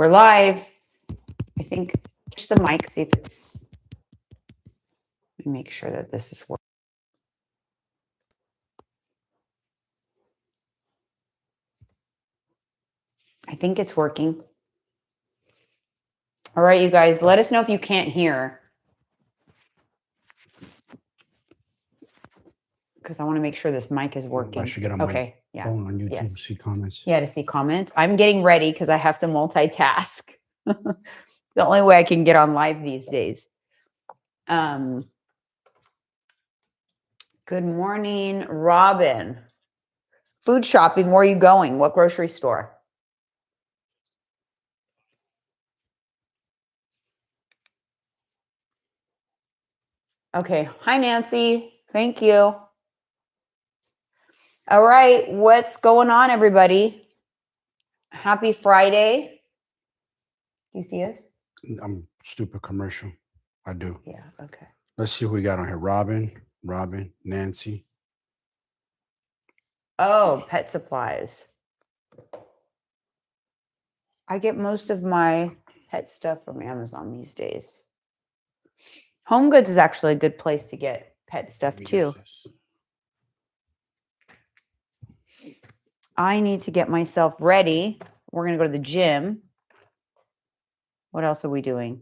We're live. I think push the mic, see if it's, let me make sure that this is working. I think it's working. All right, you guys, let us know if you can't hear. Because I want to make sure this mic is working. I should get on my phone on YouTube to see comments. Yeah, to see comments. I'm getting ready because I have to multitask. The only way I can get on live these days. Good morning, Robin. Food shopping, where are you going? What grocery store? Okay. Hi, Nancy. Thank you. All right. What's going on, everybody? Happy Friday. Do you see us? I'm stupid commercial. I do. Yeah. Okay. Let's see who we got on here. Robin, Nancy. Oh, pet supplies. I get most of my pet stuff from Amazon these days. Home Goods is actually a good place to get pet stuff too. I need to get myself ready. We're going to go to the gym. What else are we doing?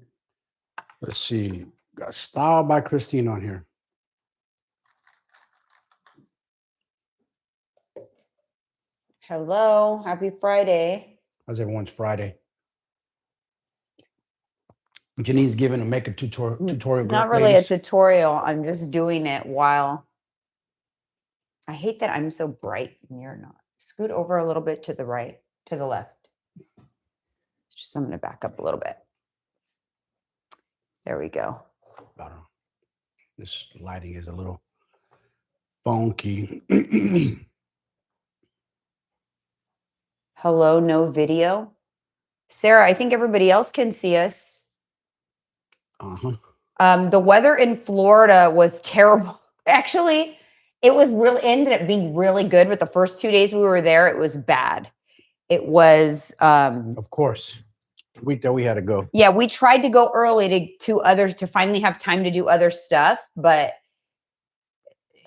Let's see. Got Style by Christine on here. Hello. Happy Friday. How's everyone's Friday? Janine's giving a makeup tutorial. Not really a tutorial. I'm just doing it while. I hate that I'm so bright and you're not. Scoot over a little bit to the right, to the left. It's just, I'm going to back up a little bit. There we go. This lighting is a little funky. Hello, no video. Sarah, I think everybody else can see us. The weather in Florida was terrible. Actually, it was really ended up being really good, but the first 2 days we were there, it was bad. It was of course, the week that we had to go. Yeah, we tried to go early to finally have time to do other stuff, but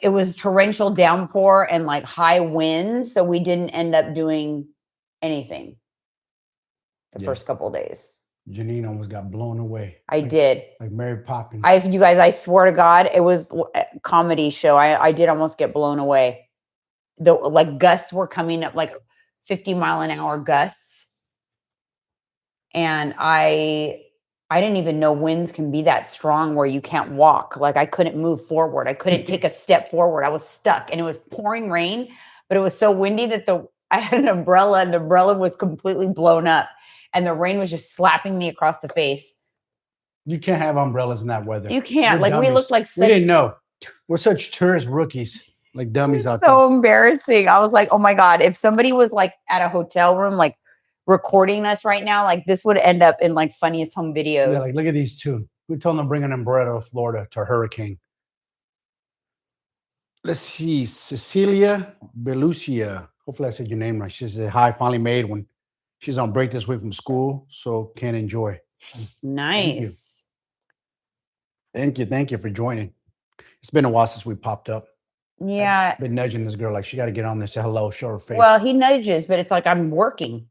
it was torrential downpour and like high winds, so we didn't end up doing anything the first couple of days. Jeanine almost got blown away. I did. Like Mary Poppins. You guys, I swear to God, it was a comedy show. I did almost get blown away. The like gusts were coming up like 50-mile-an-hour gusts. And I didn't even know winds can be that strong where you can't walk. Like I couldn't move forward. I couldn't take a step forward. I was stuck and it was pouring rain, but it was so windy that I had an umbrella and the umbrella was completely blown up. And the rain was just slapping me across the face. You can't have umbrellas in that weather. You can't. We're like dummies. We looked like we didn't know. We're such tourist rookies, like dummies out there. So embarrassing. I was like, oh my God, if somebody was like at a hotel room, like recording us right now, like this would end up in like funniest home videos. Yeah, like look at these two. We told them to bring an umbrella to Florida to a hurricane. Let's see, Cecilia Belucia. Hopefully I said your name right. She said, hi, finally made one. She's on break this week from school, so can enjoy. Nice. Thank you for joining. It's been a while since we popped up. Yeah. I've been nudging this girl like she got to get on there, say hello, show her face. Well, he nudges, but it's like I'm working.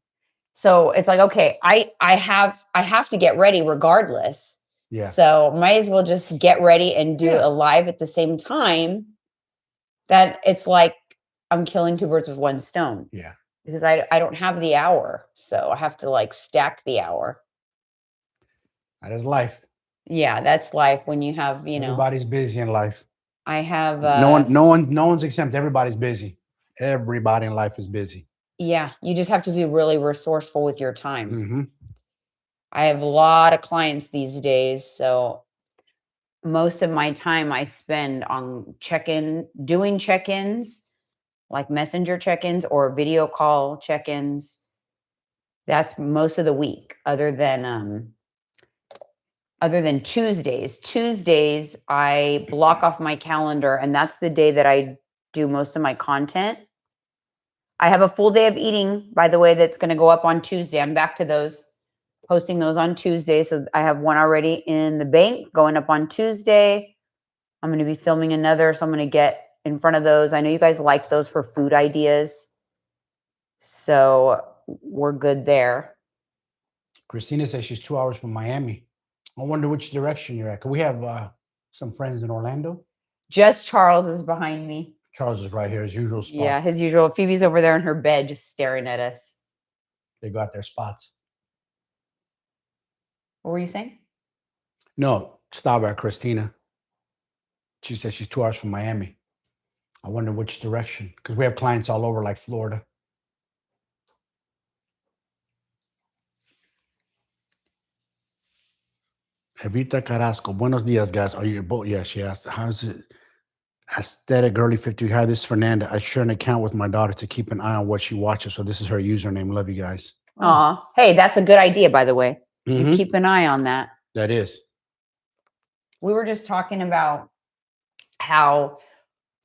So it's like, okay, I have to get ready regardless. Yeah. So might as well just get ready and do a live at the same time. That it's like I'm killing two birds with one stone. Yeah. Because I don't have the hour. So I have to like stack the hour. That is life. Yeah, that's life when you have, you know. Everybody's busy in life. I have no one's exempt. Everybody's busy. Everybody in life is busy. Yeah, you just have to be really resourceful with your time. Mm-hmm. I have a lot of clients these days, so most of my time I spend on doing check-ins, like messenger check-ins or video call check-ins. That's most of the week, other than Tuesdays. Tuesdays, I block off my calendar, and that's the day that I do most of my content. I have a full day of eating, by the way, that's going to go up on Tuesday. I'm back to those. posting those on Tuesday. So I have one already in the bank going up on Tuesday. I'm going to be filming another. So I'm going to get in front of those. I know you guys like those for food ideas. So we're good there. Christina says she's 2 hours from Miami. I wonder which direction you're at. 'Cause we have some friends in Orlando. Just Charles is behind me. Charles is right here, his usual spot. Yeah, his usual. Phoebe's over there in her bed just staring at us. They got their spots. What were you saying? No, stop at Christina. She says she's 2 hours from Miami. I wonder which direction, because we have clients all over, like Florida. Evita Carrasco, buenos dias, guys. Are you both? Yeah, she asked, how's it? Aesthetic Girly 50. Hi, this is Fernanda. I share an account with my daughter to keep an eye on what she watches. So this is her username. Love you guys. Aw. Hey, that's a good idea, by the way. You Mhm. keep an eye on that. That is. We were just talking about how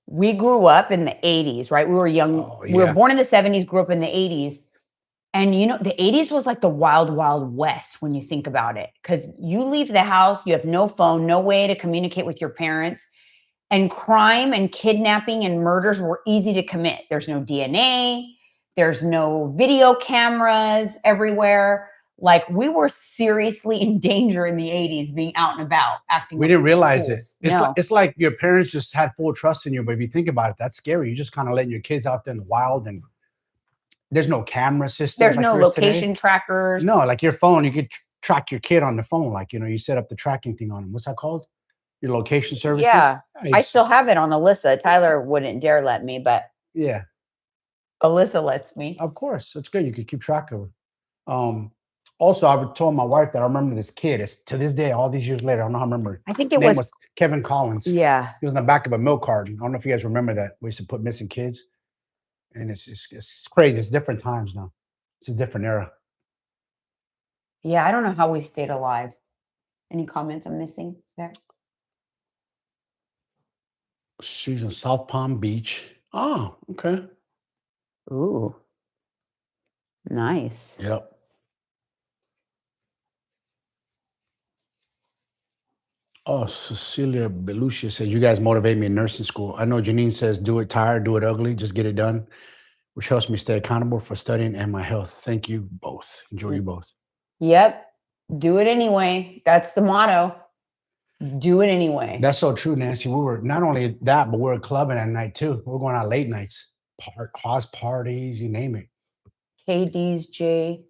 we grew up in the 80s, right? We were young. Oh, We were yeah. born in the 70s, grew up in the 80s. And you know, the 80s was like the wild, wild west when you think about it. Because you leave the house, you have no phone, no way to communicate with your parents. And crime and kidnapping and murders were easy to commit. There's no DNA. There's no video cameras everywhere. Like we were seriously in danger in the 80s being out and about acting. We like didn't realize it. fools. It's, No. like, it's like your parents just had full trust in you. But if you think about it, that's scary. You're just kind of letting your kids out there in the wild, and there's no camera system. There's like no there is today. location trackers. No, like your phone, you could track your kid on the phone. Like, you know, you set up the tracking thing on them. What's that called? Your location services? Yeah. you I just- still have it on Alyssa. Tyler wouldn't dare let me, but Yeah, Alyssa lets me. of course. It's good. You could keep track of it. Also, I told my wife that I remember this kid. It's to this day, all these years later, I don't know how I remember. I think His it name was, Kevin Collins. yeah. He was in the back of a milk carton. I don't know if you guys remember that. We used to put missing kids. And it's crazy. It's different times now. It's a different era. Yeah, I don't know how we stayed alive. Any comments I'm missing there? She's in South Palm Beach. Oh, okay. Ooh. Nice. Yep. Oh, Cecilia Belucia said, you guys motivate me in nursing school. I know Jeanine says, do it tired, do it ugly, just get it done, which helps me stay accountable for studying and my health. Thank you both. Enjoy you both. Yep. Do it anyway. That's the motto. Do it anyway. That's so true, Nancy. We were not only that, but we were clubbing at night too. We were going out late nights, house parties, you name it. KD's J.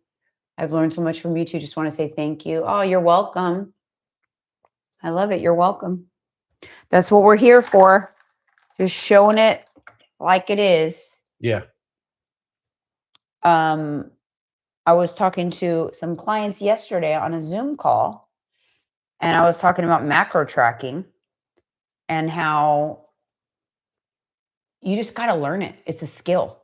I've learned so much from you too. Just want to say thank you. Oh, you're welcome. I love it. You're welcome. That's what we're here for. Just showing it like it is. Yeah. I was talking to some clients yesterday on a Zoom call, and I was talking about macro tracking and how you just got to learn it. It's a skill.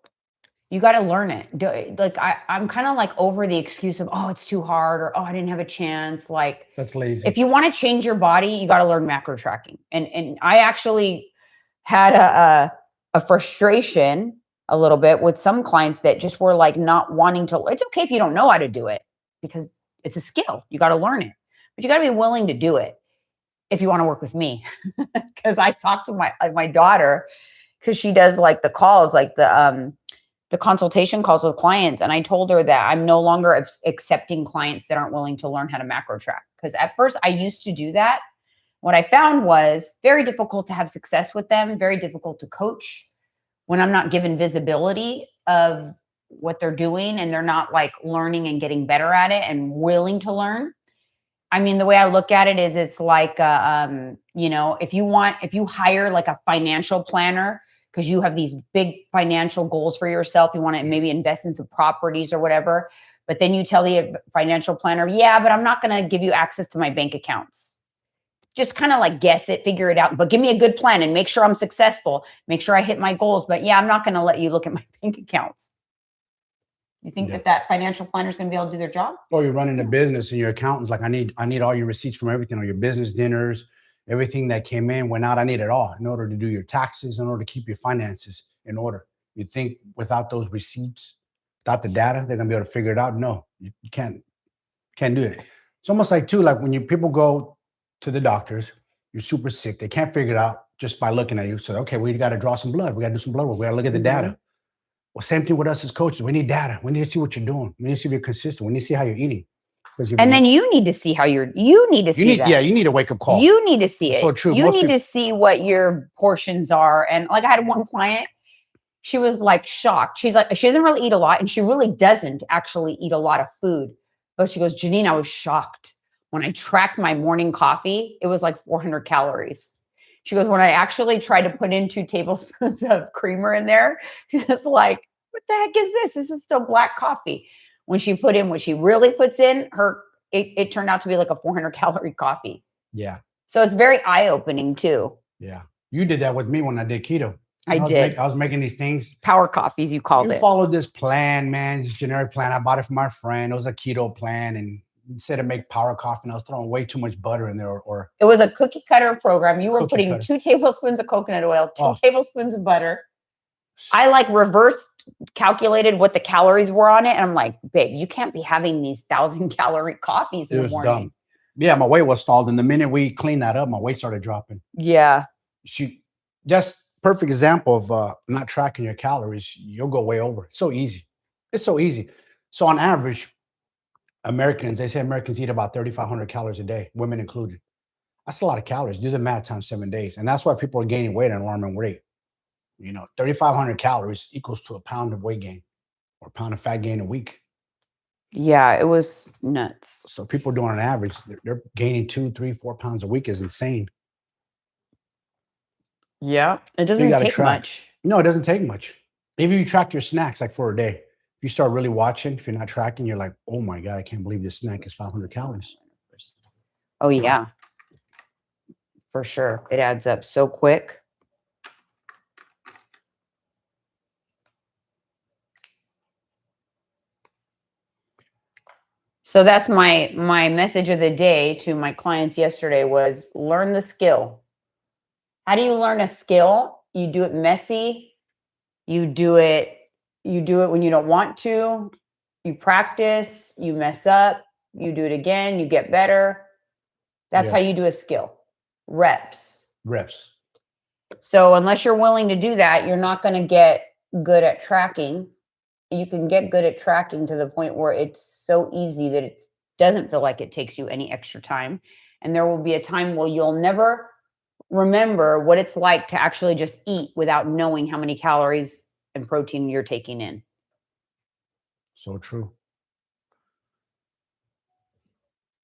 You got to learn it. Like I'm kind of like over the excuse of, oh, it's too hard, or, oh, I didn't have a chance. Like, That's lazy. if you want to change your body, you got to learn macro tracking. And I actually had a frustration a little bit with some clients that just were like not wanting to. It's okay if you don't know how to do it, because it's a skill. You got to learn it, but you got to be willing to do it if you want to work with me. Because I talked to my daughter, because she does like the calls, like the consultation calls with clients. And I told her that I'm no longer accepting clients that aren't willing to learn how to macro track. Because at first I used to do that. What I found was very difficult to have success with them, very difficult to coach when I'm not given visibility of what they're doing and they're not like learning and getting better at it and willing to learn. I mean, the way I look at it is it's like, you know, if you hire like a financial planner, because you have these big financial goals for yourself, you want to maybe invest in some properties or whatever, but then you tell the financial planner, yeah, but I'm not going to give you access to my bank accounts. Just kind of like guess it, figure it out, but give me a good plan and make sure I'm successful, make sure I hit my goals. But yeah, I'm not going to let you look at my bank accounts. You think that financial planner is going to be able to do their job? Or you're running a business and your accountant's like, I need all your receipts from everything, or your business dinners, everything that came in, went out. I need it all in order to do your taxes, in order to keep your finances in order. You think without those receipts, without the data, they're going to be able to figure it out? No, you can't. Can't do it. It's almost like too, like when people go to the doctors, you're super sick. They can't figure it out just by looking at you. So, okay, we got to draw some blood. We got to do some blood work. We got to look at the data. Well, same thing with us as coaches. We need data. We need to see what you're doing. We need to see if you're consistent. We need to see how you're eating. And then you need to see how you need to see that. Yeah, you need a wake-up call. You need to see it. So true. You need to see what your portions are. And like I had one client, she was like shocked. She's like, she doesn't really eat a lot, and she really doesn't actually eat a lot of food. But she goes, Jeanine, I was shocked. When I tracked my morning coffee, it was like 400 calories. She goes, when I actually tried to put in 2 tablespoons of creamer in there, she was like, what the heck is this? This is still black coffee. When she put in what she really puts in, it turned out to be like a 400 calorie coffee. Yeah. So it's very eye-opening too. Yeah. You did that with me when I did keto. I was making these things. Power coffees, you called it. You followed this plan, man, this generic plan. I bought it from my friend. It was a keto plan. And instead of make power coffee, and I was throwing way too much butter in there. Or it was a cookie cutter program. You were putting 2 tablespoons of coconut oil, 2 tablespoons of butter. I like reverse calculated what the calories were on it. And I'm like, babe, you can't be having these 1,000-calorie coffees in the morning. Dumb. Yeah, my weight was stalled. And the minute we cleaned that up, my weight started dropping. Yeah. Just perfect example of not tracking your calories. You'll go way over. It's so easy. It's so easy. So on average, they say Americans eat about 3,500 calories a day, women included. That's a lot of calories. Do the math times 7 days. And that's why people are gaining weight at an alarming rate. 3,500 calories equals to a pound of weight gain or a pound of fat gain a week. Yeah, it was nuts. So people doing on average, they're gaining 2, 3, 4 pounds a week is insane. Yeah, it doesn't take much. No, it doesn't take much. If you track your snacks like for a day, if you start really watching, if you're not tracking, you're like, oh my God, I can't believe this snack is 500 calories. Oh yeah, for sure. It adds up so quick. So that's my message of the day to my clients yesterday was learn the skill. How do you learn a skill? You do it messy. You do it when you don't want to. You practice, you mess up, you do it again, you get better. That's how you do a skill. Reps. So unless you're willing to do that, you're not going to get good at tracking. You can get good at tracking to the point where it's so easy that it doesn't feel like it takes you any extra time. And there will be a time where you'll never remember what it's like to actually just eat without knowing how many calories and protein you're taking in. So true.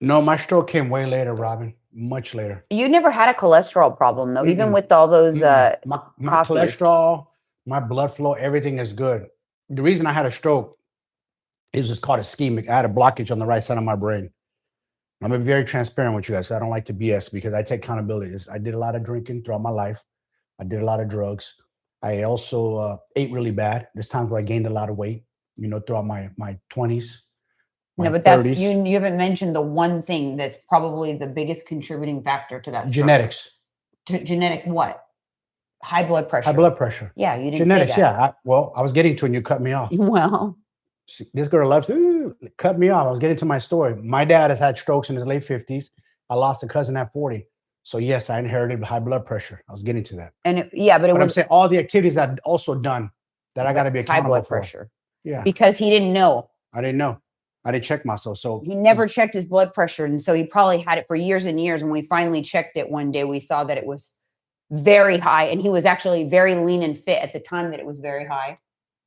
No, my stroke came way later, Robin. Much later. You never had a cholesterol problem though, even with all those my cholesterol, my blood flow, everything is good. The reason I had a stroke is just called ischemic. I had a blockage on the right side of my brain. I'm gonna be very transparent with you guys. So I don't like to BS because I take accountability. I did a lot of drinking throughout my life. I did a lot of drugs. I also ate really bad. There's times where I gained a lot of weight, throughout my 20s. No, but 30s. That's you haven't mentioned the one thing that's probably the biggest contributing factor to that stroke. Genetics. Genetic what? High blood pressure. High blood pressure. Yeah, you didn't genetics, say that. Yeah. I was getting to it and you cut me off. Well. This girl loves to cut me off. I was getting to my story. My dad has had strokes in his late 50s. I lost a cousin at 40. So yes, I inherited high blood pressure. I was getting to that. And I'm saying all the activities I've also done that I got to be accountable high blood for. Pressure. Yeah. Because he didn't know. I didn't know. I didn't check myself. So he never checked his blood pressure. And so he probably had it for years and years. And we finally checked it one day. We saw that it was very high. And he was actually very lean and fit at the time that it was very high.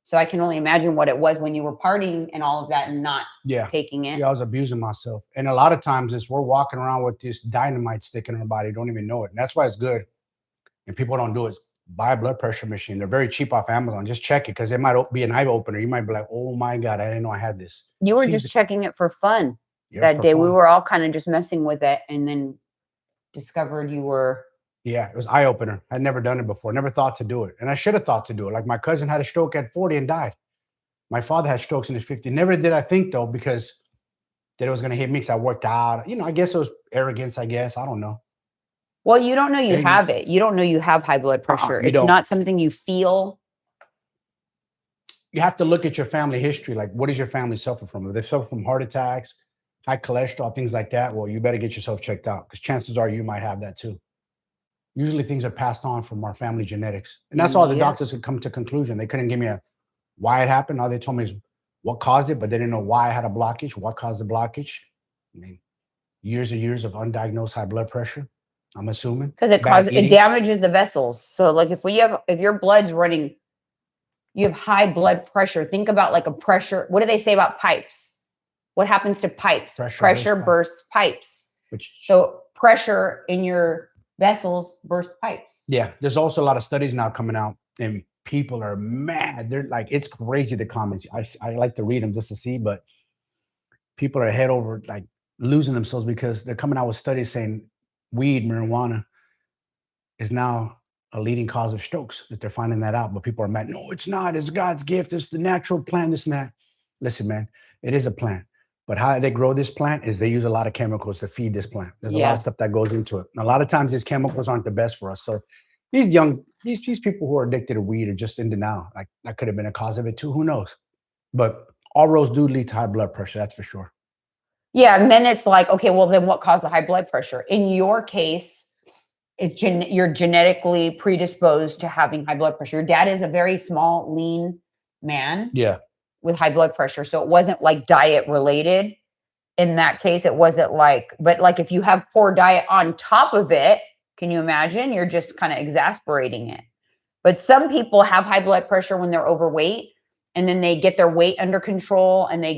So I can only imagine what it was when you were partying and all of that and not taking it. Yeah, I was abusing myself. And a lot of times we're walking around with this dynamite stick in our body, don't even know it. And that's why it's good. And people don't do it. Buy a blood pressure machine. They're very cheap off Amazon. Just check it because it might be an eye opener. You might be like, oh my God, I didn't know I had this. You were just checking it for fun that day. We were all kind of just messing with it and then discovered you were. Yeah, it was eye opener. I'd never done it before. Never thought to do it. And I should have thought to do it. Like my cousin had a stroke at 40 and died. My father had strokes in his 50s. Never did I think though, because that it was going to hit me because I worked out. I guess it was arrogance, I guess. I don't know. Well, you don't know you have it. You don't know you have high blood pressure. It's not something you feel. You have to look at your family history. Like, what does your family suffer from? If they suffer from heart attacks, high cholesterol, things like that, well, you better get yourself checked out because chances are you might have that too. Usually things are passed on from our family genetics. And that's all the Yeah. doctors could come to conclusion. They couldn't give me why it happened. All they told me is what caused it, but they didn't know why I had a blockage, what caused the blockage. I mean, years and years of undiagnosed high blood pressure, I'm assuming. Because it damages the vessels. So like if your blood's running, you have high blood pressure. Think about like a pressure. What do they say about pipes? What happens to pipes? Pressure bursts pipes. So pressure in your vessels burst pipes. Yeah. There's also a lot of studies now coming out and people are mad. They're like, it's crazy, the comments. I like to read them just to see, but people are head over like losing themselves because they're coming out with studies saying weed, marijuana is now a leading cause of strokes, that they're finding that out. But people are mad. No, it's not. It's God's gift. It's the natural plant, this and that. Listen, man, it is a plant. But how they grow this plant is they use a lot of chemicals to feed this plant. There's a lot of stuff that goes into it. And a lot of times these chemicals aren't the best for us. So these people who are addicted to weed are just in denial. Like that could have been a cause of it too. Who knows? But all roads do lead to high blood pressure. That's for sure. Yeah. And then it's like, okay, well then what caused the high blood pressure? In your case, you're genetically predisposed to having high blood pressure. Your dad is a very small, lean man. Yeah. With high blood pressure. So it wasn't like diet related. In that case, it wasn't like, but like if you have poor diet on top of it, can you imagine? You're just kind of exasperating it. But some people have high blood pressure when they're overweight and then they get their weight under control and they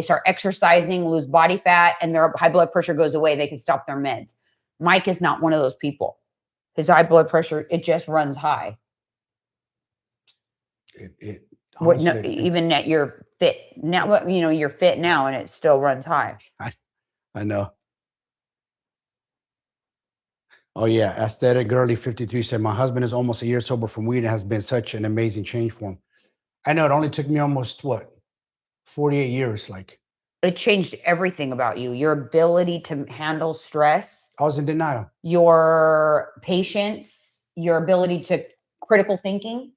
start exercising, lose body fat, and their high blood pressure goes away. They can stop their meds. Mike is not one of those people. His high blood pressure, it just runs high. Honestly, even at your fit now, you're fit now and it still runs high. I know. Oh yeah. Aesthetic Girly 53 said, my husband is almost a year sober from weed and has been such an amazing change for him. I know it only took me almost 48 years. Like it changed everything about you. Your ability to handle stress. I was in denial. Your patience, your ability to critical thinking.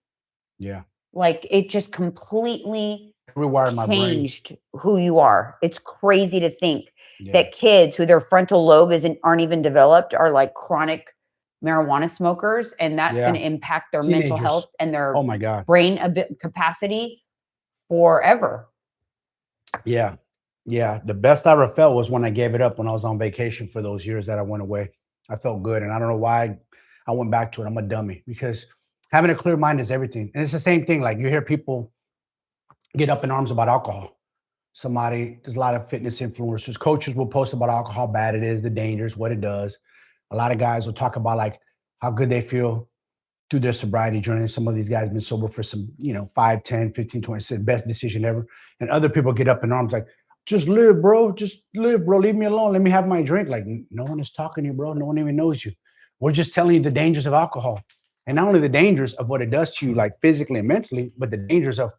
Yeah. Like it just completely rewired my brain. Changed who you are. It's crazy to think that kids who their frontal lobe aren't even developed are like chronic marijuana smokers, and that's going to impact their mental health and their brain capacity forever. Yeah. Yeah. The best I ever felt was when I gave it up when I was on vacation for those years that I went away. I felt good. And I don't know why I went back to it. I'm a dummy because having a clear mind is everything. And it's the same thing. Like you hear people get up in arms about alcohol. There's a lot of fitness influencers, coaches will post about alcohol, how bad it is, the dangers, what it does. A lot of guys will talk about like how good they feel through their sobriety journey. Some of these guys have been sober for some, 5, 10, 15, 20, best decision ever. And other people get up in arms like, just live, bro. Just live, bro. Leave me alone. Let me have my drink. Like no one is talking to you, bro. No one even knows you. We're just telling you the dangers of alcohol. And not only the dangers of what it does to you, like physically and mentally, but the dangers of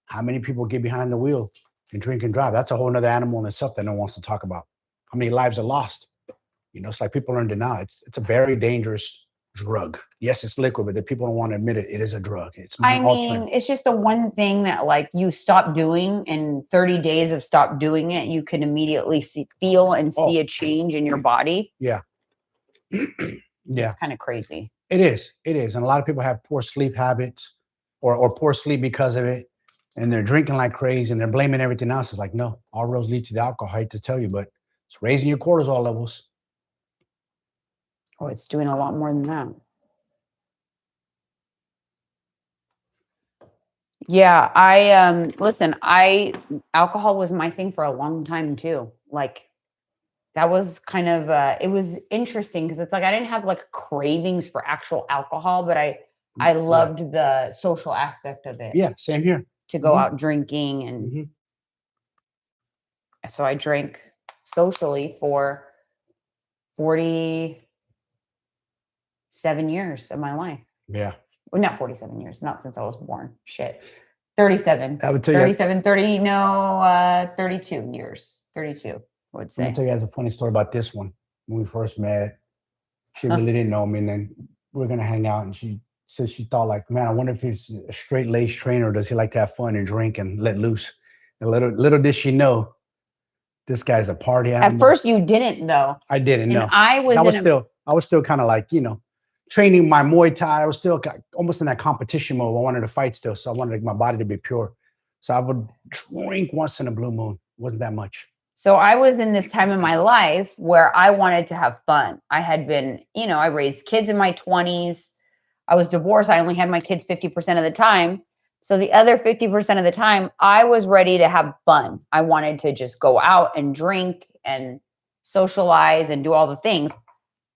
how many people get behind the wheel and drink and drive. That's a whole nother animal in itself that no one wants to talk about. How many lives are lost? It's like people are in denial. It's a very dangerous drug. Yes, it's liquid, but the people don't want to admit it. It is a drug. It's just the one thing that like you stop doing in 30 days of stop doing it, you can immediately feel and see a change in your body. Yeah. It's kind of crazy. It is. And a lot of people have poor sleep habits or poor sleep because of it. And they're drinking like crazy and they're blaming everything else. It's like, no, all roads lead to the alcohol. I hate to tell you, but it's raising your cortisol levels. Oh, it's doing a lot more than that. Yeah, alcohol was my thing for a long time too. Like that was kind of, it was interesting because it's like, I didn't have like cravings for actual alcohol, but I loved the social aspect of it. Yeah, same here. To go out drinking. And so I drank socially for 47 years of my life. Yeah. Well, not 47 years, not since I was born. Shit. 37. I would tell you 37, 30, no, 32 years. 32, I would say. I'm going to tell you guys a funny story about this one. When we first met, she really didn't know me. And then we were going to hang out and she said she thought like, man, I wonder if he's a straight-laced trainer or does he like to have fun and drink and let loose? And little did she know this guy's a party At animal. first you didn't though. I didn't know. And I was still kind of like, you know, training my Muay Thai. I was still almost in that competition mode. I wanted to fight still. So I wanted my body to be pure. So I would drink once in a blue moon. Wasn't that much. So I was in this time in my life where I wanted to have fun. I had been, you know, I raised kids in my 20s. I was divorced. I only had my kids 50% of the time. So the other 50% of the time, I was ready to have fun. I wanted to just go out and drink and socialize and do all the things.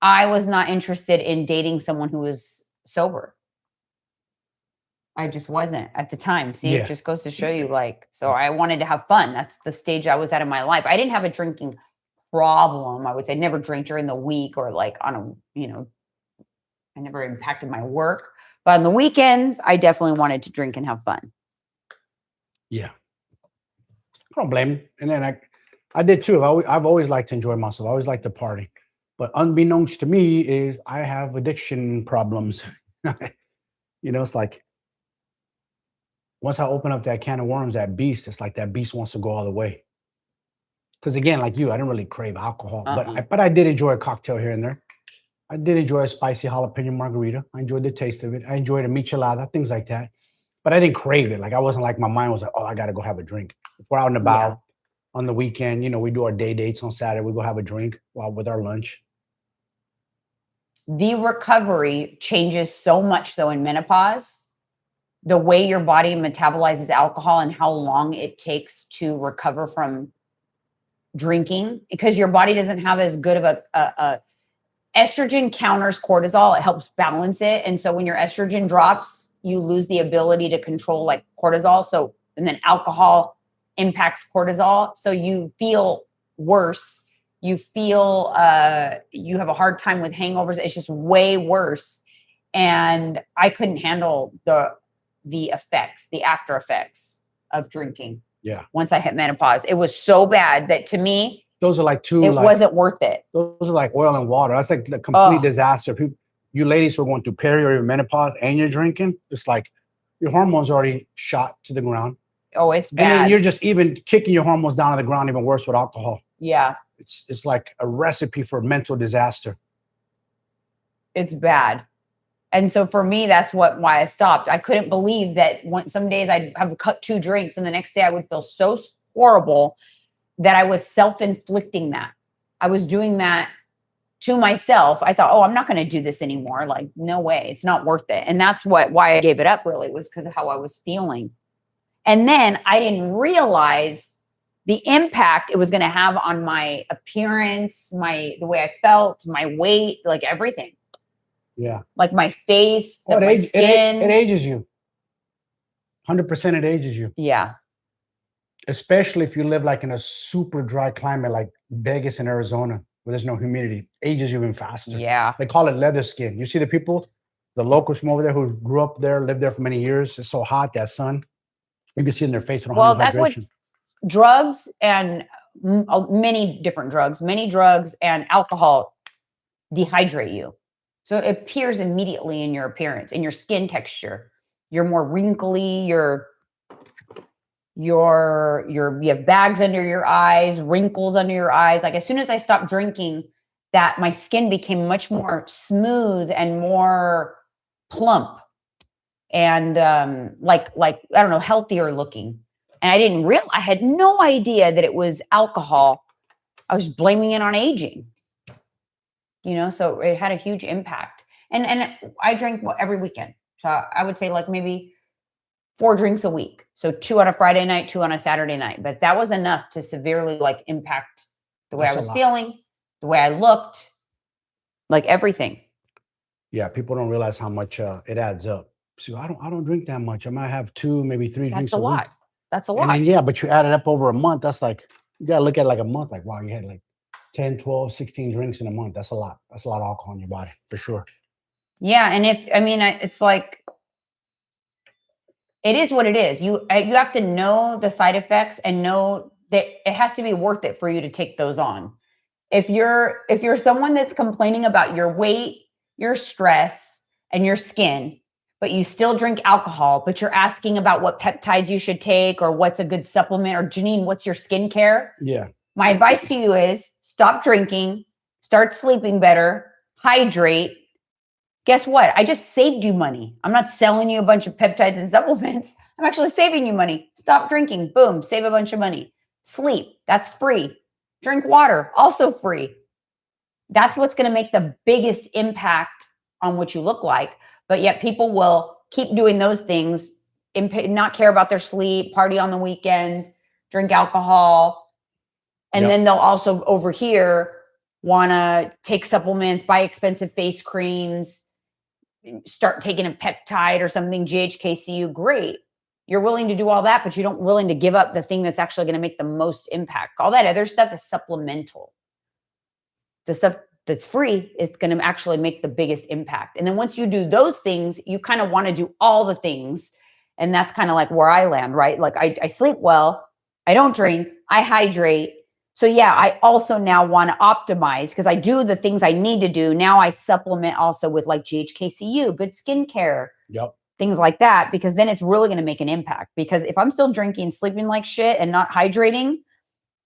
I was not interested in dating someone who was sober. I just wasn't at the time. See, Yeah. It just goes to show you, like, so I wanted to have fun. That's the stage I was at in my life. I didn't have a drinking problem. I would say never drink during the week or like on a, you know, I never impacted my work. But on the weekends, I definitely wanted to drink and have fun. Yeah. I don't blame you. And then I did too. I've always liked to enjoy myself. I always liked to party. But unbeknownst to me is I have addiction problems. You know, it's like once I open up that can of worms, that beast, it's like that beast wants to go all the way. Because again, like you, I didn't really crave alcohol, but I did enjoy a cocktail here and there. I did enjoy a spicy jalapeno margarita. I enjoyed the taste of it. I enjoyed a michelada, things like that. But I didn't crave it. Like I wasn't like my mind was like, oh, I got to go have a drink. If we're out and about on the weekend, you know, we do our day dates on Saturday. We go have a drink while with our lunch. The recovery changes so much though in menopause. The way your body metabolizes alcohol and how long it takes to recover from drinking, because your body doesn't have as good of a estrogen counters cortisol. It helps balance it. And so when your estrogen drops, you lose the ability to control like cortisol. So, and then alcohol impacts cortisol. So you feel worse. You feel, you have a hard time with hangovers. It's just way worse. And I couldn't handle the effects, the after effects of drinking. Yeah. Once I hit menopause, it was so bad that to me, those are like it wasn't worth it. Those are like oil and water. That's like the complete disaster. People, you ladies who are going through peri or menopause and you're drinking, it's like your hormones already shot to the ground. Oh, it's bad. And then you're just even kicking your hormones down to the ground, even worse with alcohol. Yeah. It's like a recipe for mental disaster. It's bad. And so for me, that's why I stopped. I couldn't believe that some days I'd have cut 2 drinks and the next day I would feel so horrible that I was self-inflicting that. I was doing that to myself. I thought, oh, I'm not going to do this anymore. Like, no way. It's not worth it. And that's why I gave it up really, was because of how I was feeling. And then I didn't realize the impact it was going to have on my appearance, the way I felt, my weight, like everything. Yeah. Like my face, my skin. It ages you. 100% it ages you. Yeah. Especially if you live like in a super dry climate like Vegas and Arizona where there's no humidity. Ages you even faster. Yeah. They call it leather skin. You see the people, the locals from over there who grew up there, lived there for many years. It's so hot, that sun. You can see in their face. Well, that's what drugs and many drugs and alcohol dehydrate you. So it appears immediately in your appearance, in your skin texture. You're more wrinkly, you have bags under your eyes, wrinkles under your eyes. Like as soon as I stopped drinking, that my skin became much more smooth and more plump and like I don't know, healthier looking. And I had no idea that it was alcohol. I was blaming it on aging. You know, so it had a huge impact. And I drank every weekend. So I would say like maybe 4 drinks a week. So 2 on a Friday night, 2 on a Saturday night. But that was enough to severely like impact the way I was feeling, the way I looked, like everything. Yeah, people don't realize how much it adds up. So I don't drink that much. I might have 2, maybe 3 drinks a week. Lot. That's a lot. And then, yeah, but you add it up over a month. That's like, you got to look at it like a month. Like, wow, you had like 10, 12, 16 drinks in a month. That's a lot. That's a lot of alcohol in your body, for sure. Yeah. And it's like, it is what it is. You have to know the side effects and know that it has to be worth it for you to take those on. If you're someone that's complaining about your weight, your stress, and your skin, but you still drink alcohol, but you're asking about what peptides you should take or what's a good supplement, or Jeanine, what's your skincare? Yeah. My advice to you is stop drinking, start sleeping better, hydrate. Guess what? I just saved you money. I'm not selling you a bunch of peptides and supplements. I'm actually saving you money. Stop drinking. Boom, save a bunch of money. Sleep. That's free. Drink water. Also free. That's what's going to make the biggest impact on what you look like. But yet people will keep doing those things, not care about their sleep, party on the weekends, drink alcohol. And then they'll also over here want to take supplements, buy expensive face creams, start taking a peptide or something, GHKCU. Great. You're willing to do all that, but you don't willing to give up the thing that's actually going to make the most impact. All that other stuff is supplemental. The stuff that's free is going to actually make the biggest impact. And then once you do those things, you kind of want to do all the things. And that's kind of like where I land, right? Like I sleep well, I don't drink, I hydrate. So yeah, I also now want to optimize because I do the things I need to do. Now I supplement also with like GHKCU, good skincare, things like that, because then it's really going to make an impact. Because if I'm still drinking, sleeping like shit and not hydrating,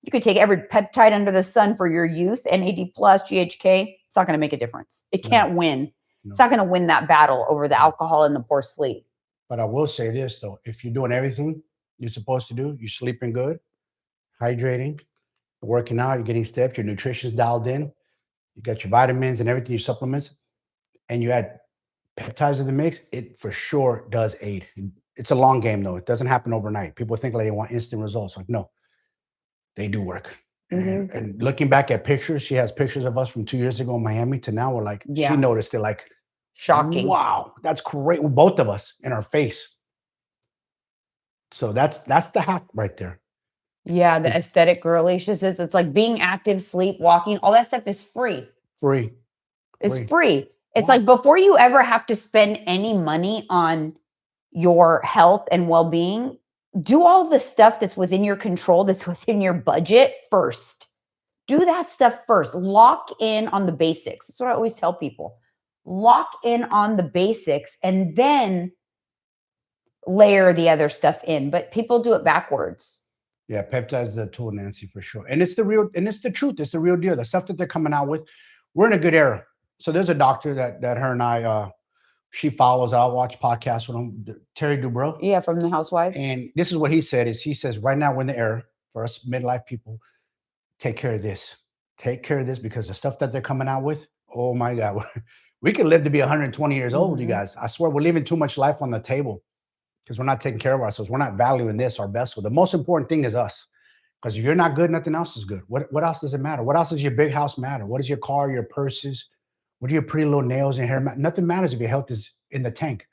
you could take every peptide under the sun for your youth, NAD plus, GHK. It's not going to make a difference. It can't win. No. It's not going to win that battle over the alcohol and the poor sleep. But I will say this though, if you're doing everything you're supposed to do, you're sleeping good, hydrating, working out, you're getting steps, your nutrition's dialed in, you got your vitamins and everything, your supplements, and you add peptides in the mix, it for sure does aid. It's a long game though. It doesn't happen overnight. People think like they want instant results. Like, no, they do work. And looking back at pictures, she has pictures of us from 2 years ago in Miami to now. We're like, she noticed it, like, shocking. Wow, that's great. Both of us in our face. So that's the hack right there. Yeah, the aesthetic girly. She says it's like being active, sleep, walking, all that stuff is free. It's free. It's like before you ever have to spend any money on your health and well-being, do all the stuff that's within your control, that's within your budget first. Do that stuff first. Lock in on the basics. That's what I always tell people. Lock in on the basics and then layer the other stuff in. But people do it backwards. Yeah, peptides is a tool, Nancy, for sure. And it's the real, and it's the truth. It's the real deal. The stuff that they're coming out with, we're in a good era. So there's a doctor that her and I, she follows. I'll watch podcasts with him, Terry Dubrow. Yeah, from the Housewives. And this is what he said, is he says, right now we're in the era for us midlife people, take care of this. Take care of this because the stuff that they're coming out with, oh my God, we could live to be 120 years old, you guys. I swear we're leaving too much life on the table because we're not taking care of ourselves. We're not valuing this, our vessel. The most important thing is us. Because if you're not good, nothing else is good. What else does it matter? What else does your big house matter? What does your car, your purses? What do your pretty little nails and hair matter? Nothing matters if your health is in the tank.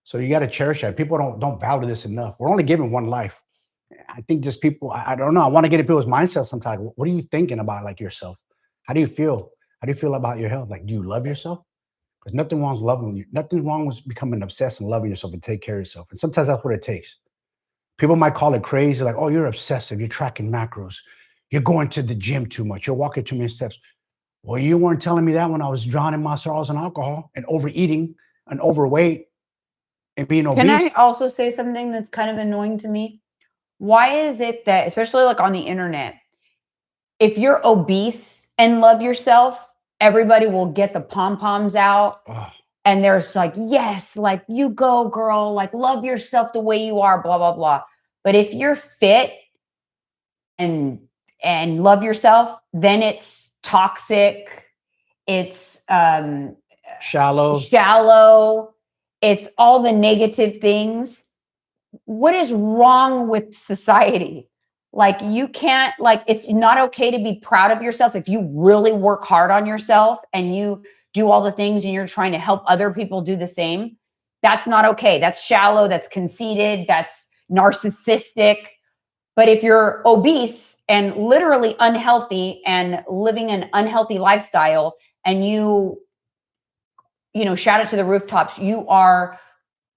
So you got to cherish that. People don't value this enough. We're only given one life. I think just people, I don't know. I want to get in people's mindset sometimes. What are you thinking about like yourself? How do you feel? How do you feel about your health? Like, do you love yourself? There's nothing wrong with loving you. Nothing wrong with becoming obsessed and loving yourself and take care of yourself. And sometimes that's what it takes. People might call it crazy, like, oh, you're obsessive. You're tracking macros. You're going to the gym too much. You're walking too many steps. Well, you weren't telling me that when I was drowning my sorrows in alcohol and overeating and overweight and being obese. Can I also say something that's kind of annoying to me? Why is it that, especially like on the internet, if you're obese and love yourself, everybody will get the pom-poms out. Oh. And there's like, yes, like you go, girl, like love yourself the way you are, blah, blah, blah. But if you're fit and love yourself, then it's toxic. It's shallow. It's all the negative things. What is wrong with society? Like you can't, like, it's not okay to be proud of yourself if you really work hard on yourself and you do all the things and you're trying to help other people do the same. That's not okay. That's shallow. That's conceited. That's narcissistic. But if you're obese and literally unhealthy and living an unhealthy lifestyle and you shout it to the rooftops, you are,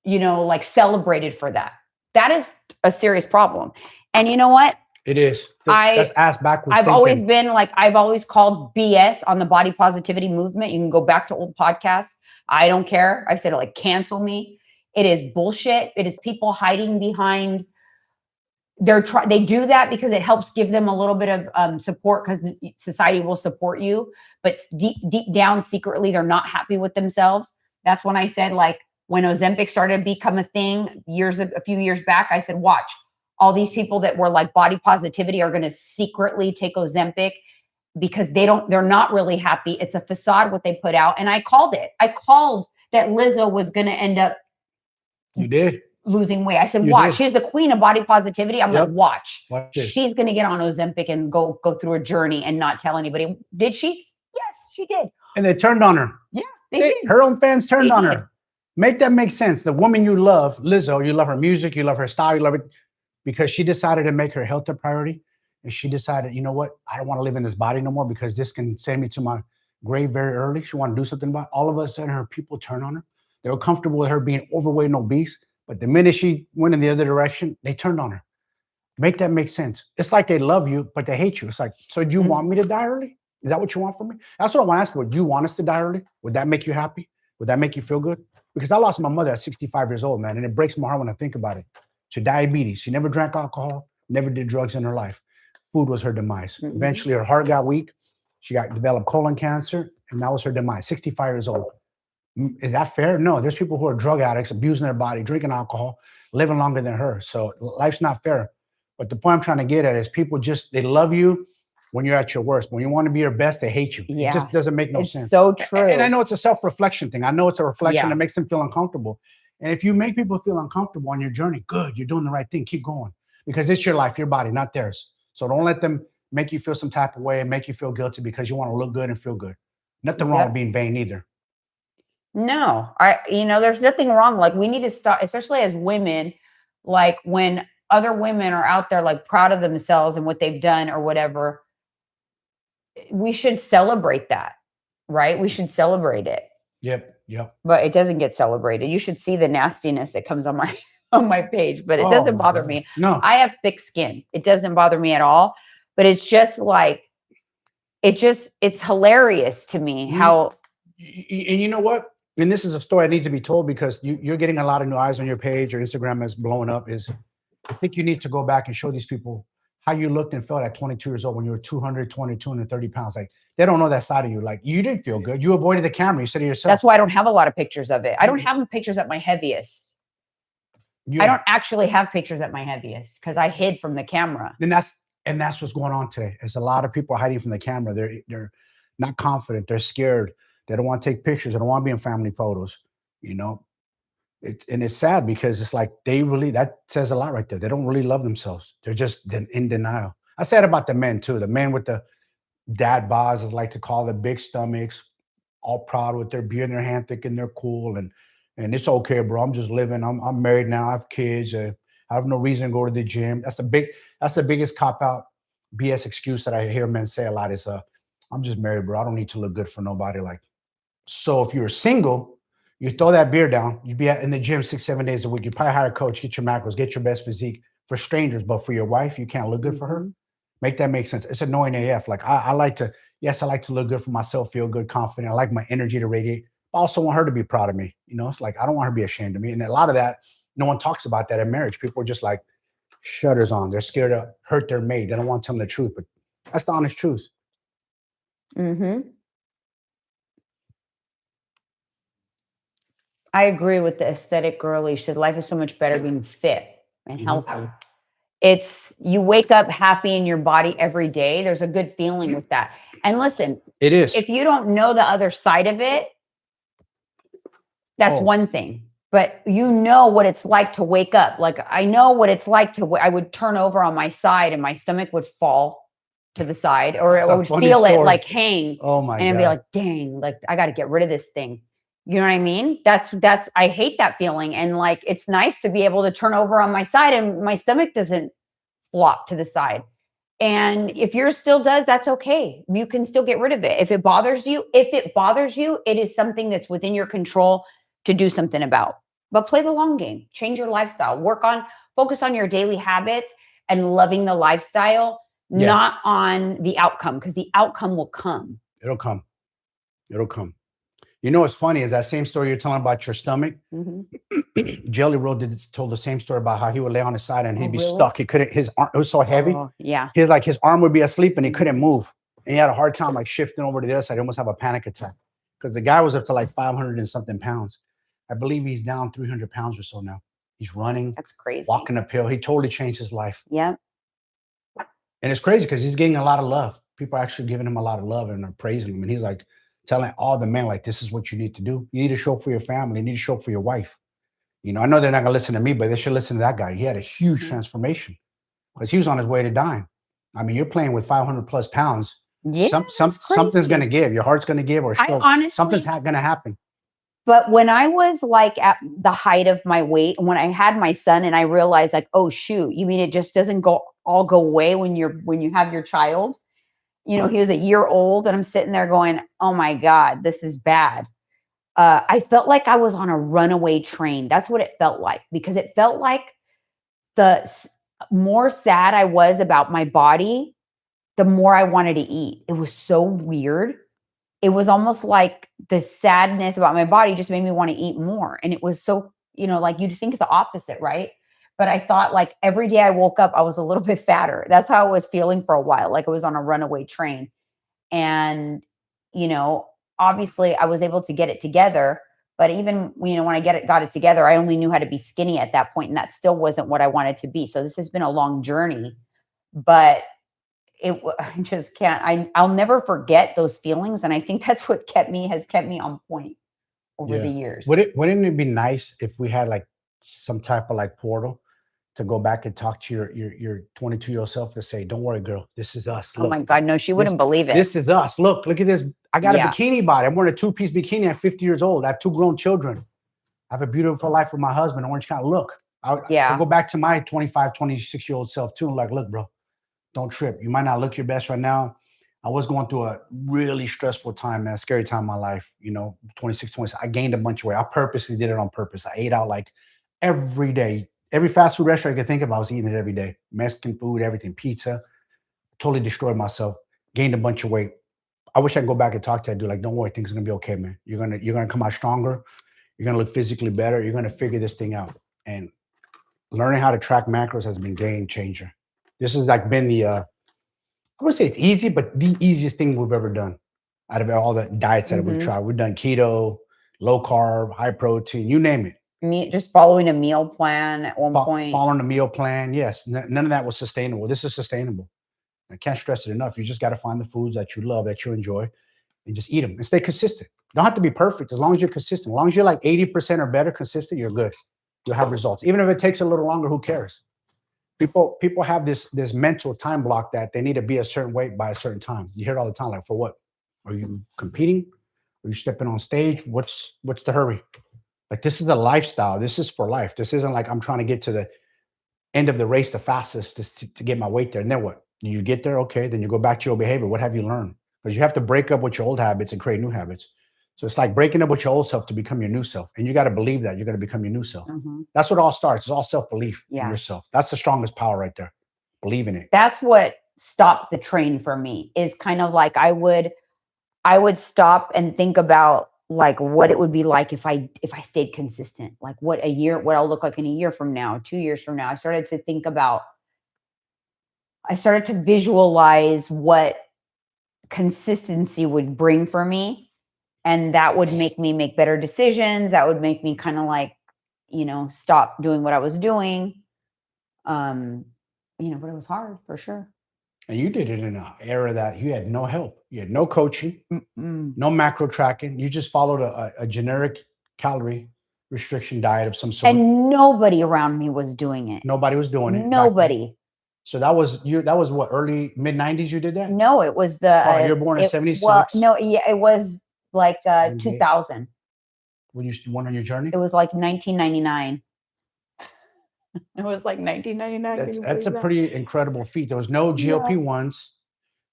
like celebrated for that. That is a serious problem. And you know what? It is. That's ass backwards. I've always called BS on the body positivity movement. You can go back to old podcasts. I don't care. I've said it like cancel me. It is bullshit. It is people hiding behind they do that because it helps give them a little bit of support, because society will support you, but deep down secretly they're not happy with themselves. That's when I said, like, when Ozempic started to become a thing a few years back, I said, watch, all these people that were like body positivity are going to secretly take Ozempic because they're not really happy. It's a facade what they put out. And I called it. I called that Lizzo was going to end up You did losing weight. I said, watch, she's the queen of body positivity. I'm like, watch she's going to get on Ozempic and go through a journey and not tell anybody. Did she? Yes, she did. And they turned on her. Yeah, they did. Her own fans turned on her. Make that make sense. The woman you love, Lizzo, you love her music, you love her style, you love it because she decided to make her health a priority. And she decided, you know what? I don't want to live in this body no more because this can send me to my grave very early. She wanted to do something about it. All of a sudden, her people turn on her. They were comfortable with her being overweight and obese. But the minute she went in the other direction, they turned on her. Make that make sense. It's like they love you, but they hate you. It's like, so do you want me to die early? Is that what you want from me? That's what I want to ask you. Do you want us to die early? Would that make you happy? Would that make you feel good? Because I lost my mother at 65 years old, man. And it breaks my heart when I think about it. To diabetes. She never drank alcohol, never did drugs in her life. Food was her demise. Eventually, her heart got weak. She developed colon cancer, and that was her demise. 65 years old. Is that fair? No. There's people who are drug addicts, abusing their body, drinking alcohol, living longer than her. So life's not fair. But the point I'm trying to get at is people they love you when you're at your worst. When you want to be your best, they hate you. Yeah. It just doesn't make no sense. It's so true. And I know it's a self-reflection thing. I know it's a reflection that makes them feel uncomfortable. And if you make people feel uncomfortable on your journey, good, you're doing the right thing. Keep going. Because it's your life, your body, not theirs. So don't let them make you feel some type of way and make you feel guilty because you want to look good and feel good. Nothing wrong with being vain either. No, there's nothing wrong. Like, we need to stop, especially as women, like when other women are out there like proud of themselves and what they've done or whatever, we should celebrate that, right? We should celebrate it. Yep. But it doesn't get celebrated. You should see the nastiness that comes on my page, but it doesn't bother me. No, I have thick skin. It doesn't bother me at all. But it's just like, it's hilarious to me how. And you know what? And this is a story that needs to be told because you're getting a lot of new eyes on your page. Your Instagram is blowing up. I think you need to go back and show these people how you looked and felt at 22 years old when you were 220, 230 pounds. Like, they don't know that side of you. Like, you didn't feel good. You avoided the camera. You said to yourself. That's why I don't have a lot of pictures of it. I don't have pictures at my heaviest. I don't actually have pictures at my heaviest because I hid from the camera. And that's what's going on today. There's a lot of people hiding from the camera. They're not confident. They're scared. They don't want to take pictures. They don't want to be in family photos, and it's sad because it's like that says a lot right there. They don't really love themselves. They're just in denial. I said about the men too. The men with the dad bods, as I like to call the big stomachs, all proud with their beer in their hand, thinking they're cool and it's okay, bro. I'm just living. I'm married now. I have kids. I have no reason to go to the gym. That's the biggest cop out BS excuse that I hear men say a lot is I'm just married, bro. I don't need to look good for nobody. Like, so if you're single, you throw that beer down, you'd be in the gym 6-7 days a week. You probably hire a coach, get your macros, get your best physique for strangers. But for your wife, you can't look good for her. Make that make sense. It's annoying AF. Like, I like to look good for myself, feel good, confident. I like my energy to radiate. I also want her to be proud of me. It's like, I don't want her to be ashamed of me. And a lot of that, no one talks about that in marriage. People are just like shutters on. They're scared to hurt their mate. They don't want to tell them the truth, but that's the honest truth. I agree with the aesthetic girly. She said life is so much better being fit and healthy. It's, you wake up happy in your body every day. There's a good feeling with that. And listen, it is. If you don't know the other side of it, that's one thing. But you know what it's like to wake up. Like, I know what it's like I would turn over on my side and my stomach would fall to the side, or I would feel it like hang. Oh my God. And I'd be like, dang, like I got to get rid of this thing. You know what I mean? That's, I hate that feeling. And like, it's nice to be able to turn over on my side and my stomach doesn't flop to the side. And if yours still does, that's okay. You can still get rid of it. If it bothers you, it is something that's within your control to do something about. But play the long game, change your lifestyle, focus on your daily habits and loving the lifestyle, not on the outcome, because the outcome will come. It'll come. You know what's funny is that same story you're telling about your stomach. Jelly Roll told the same story about how he would lay on his side and he'd be stuck. He couldn't. His arm, it was so heavy. Oh, yeah. His arm would be asleep and he couldn't move. And he had a hard time like shifting over to the other side. He almost have a panic attack because the guy was up to like 500 and something pounds. I believe he's down 300 pounds or so now. He's running. That's crazy. Walking uphill. He totally changed his life. Yeah. And it's crazy because he's getting a lot of love. People are actually giving him a lot of love and are praising him. And he's like telling all the men, like, this is what you need to do. You need to show up for your family. You need to show up for your wife. You know, I know they're not going to listen to me, but they should listen to that guy. He had a huge transformation because he was on his way to dying. I mean, you're playing with 500 plus pounds. Yeah. Something's going to give. Your heart's going to give, or something's going to happen. But when I was like at the height of my weight, when I had my son and I realized like, oh shoot, you mean it just doesn't all go away when you have your child? You know, he was a year old and I'm sitting there going, oh my God, this is bad. I felt like I was on a runaway train. That's what it felt like, because it felt like the more sad I was about my body, the more I wanted to eat. It was so weird. It was almost like the sadness about my body just made me want to eat more. And it was so, you know, like you'd think the opposite, right? But I thought like every day I woke up, I was a little bit fatter. That's how I was feeling for a while. Like I was on a runaway train. And, you know, obviously I was able to get it together. But even, you know, when I got it together, I only knew how to be skinny at that point, and that still wasn't what I wanted to be. So this has been a long journey, but I just can't, I'll never forget those feelings. And I think that's what has kept me on point over the years. Wouldn't it be nice if we had like some type of like portal to go back and talk to your 22-year-old self and say, don't worry, girl, this is us. Look, oh my God, no, she wouldn't believe it. This is us. Look at this. I got a bikini body. I'm wearing a 2-piece bikini at 50 years old. I have 2 grown children. I have a beautiful life with my husband. Orange County. Look, I'll go back to my 25, 26-year-old self too. And like, look, bro, don't trip. You might not look your best right now. I was going through a really stressful time, man, scary time in my life. You know, 26, 27. I gained a bunch of weight. I purposely did it on purpose. I ate out like every day. Every fast food restaurant I could think of, I was eating it every day. Mexican food, everything, pizza. Totally destroyed myself. Gained a bunch of weight. I wish I could go back and talk to that dude. Like, don't worry, things are gonna be okay, man. You're gonna come out stronger. You're gonna look physically better. You're gonna figure this thing out. And learning how to track macros has been game changer. This has like been the I would say it's easy, but the easiest thing we've ever done out of all the diets that we've tried. We've done keto, low carb, high protein, you name it. Just following a meal plan at one point. Following a meal plan, yes. None of that was sustainable. This is sustainable. I can't stress it enough. You just got to find the foods that you love, that you enjoy, and just eat them and stay consistent. You don't have to be perfect. As long as you're consistent, as long as you're like 80% or better consistent, you're good. You'll have results. Even if it takes a little longer, who cares? People have this mental time block that they need to be a certain weight by a certain time. You hear it all the time. Like, for what? Are you competing? Are you stepping on stage? What's the hurry? Like, this is a lifestyle. This is for life. This isn't like I'm trying to get to the end of the race the fastest to get my weight there. And then what? You get there, okay, then you go back to your behavior. What have you learned? Because you have to break up with your old habits and create new habits. So it's like breaking up with your old self to become your new self. And you got to believe that you're going to become your new self. That's what it all starts. It's all self-belief in yourself. That's the strongest power right there. Believe in it. That's what stopped the train for me, is kind of like I would stop and think about like what it would be like if I stayed consistent, like what I'll look like in a year from now, 2 years from now. I started to visualize what consistency would bring for me. And that would make me make better decisions. That would make me kind of like, you know, stop doing what I was doing. You know, but it was hard for sure. And you did it in an era that you had no help. You had no coaching, no macro tracking. You just followed a generic calorie restriction diet of some sort. And nobody around me was doing it. Nobody was doing it. Nobody. So that was what, early mid-90s you did that? No, it was the you were born in 76. Well, no, yeah, it was like 2000. When you went on your journey? It was like 1999. It was like 1999. That's a pretty incredible feat. There was no GLP-1s.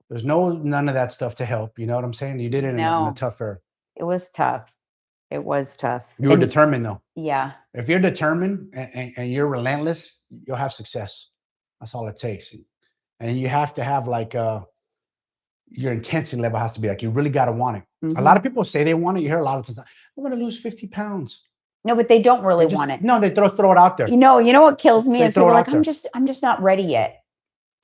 There's none of that stuff to help. You know what I'm saying? You did it in a tough era. It was tough. It was tough. You were determined though. Yeah. If you're determined and you're relentless, you'll have success. That's all it takes. And you have to have like your intensity level has to be like, you really got to want it. A Mhm. lot of people say they want it. You hear a lot of times, I want to lose 50 pounds. No, but they don't really They just, want it. no, they throw it out there. You know what kills me They is throw people it are like, out there. I'm just not ready yet.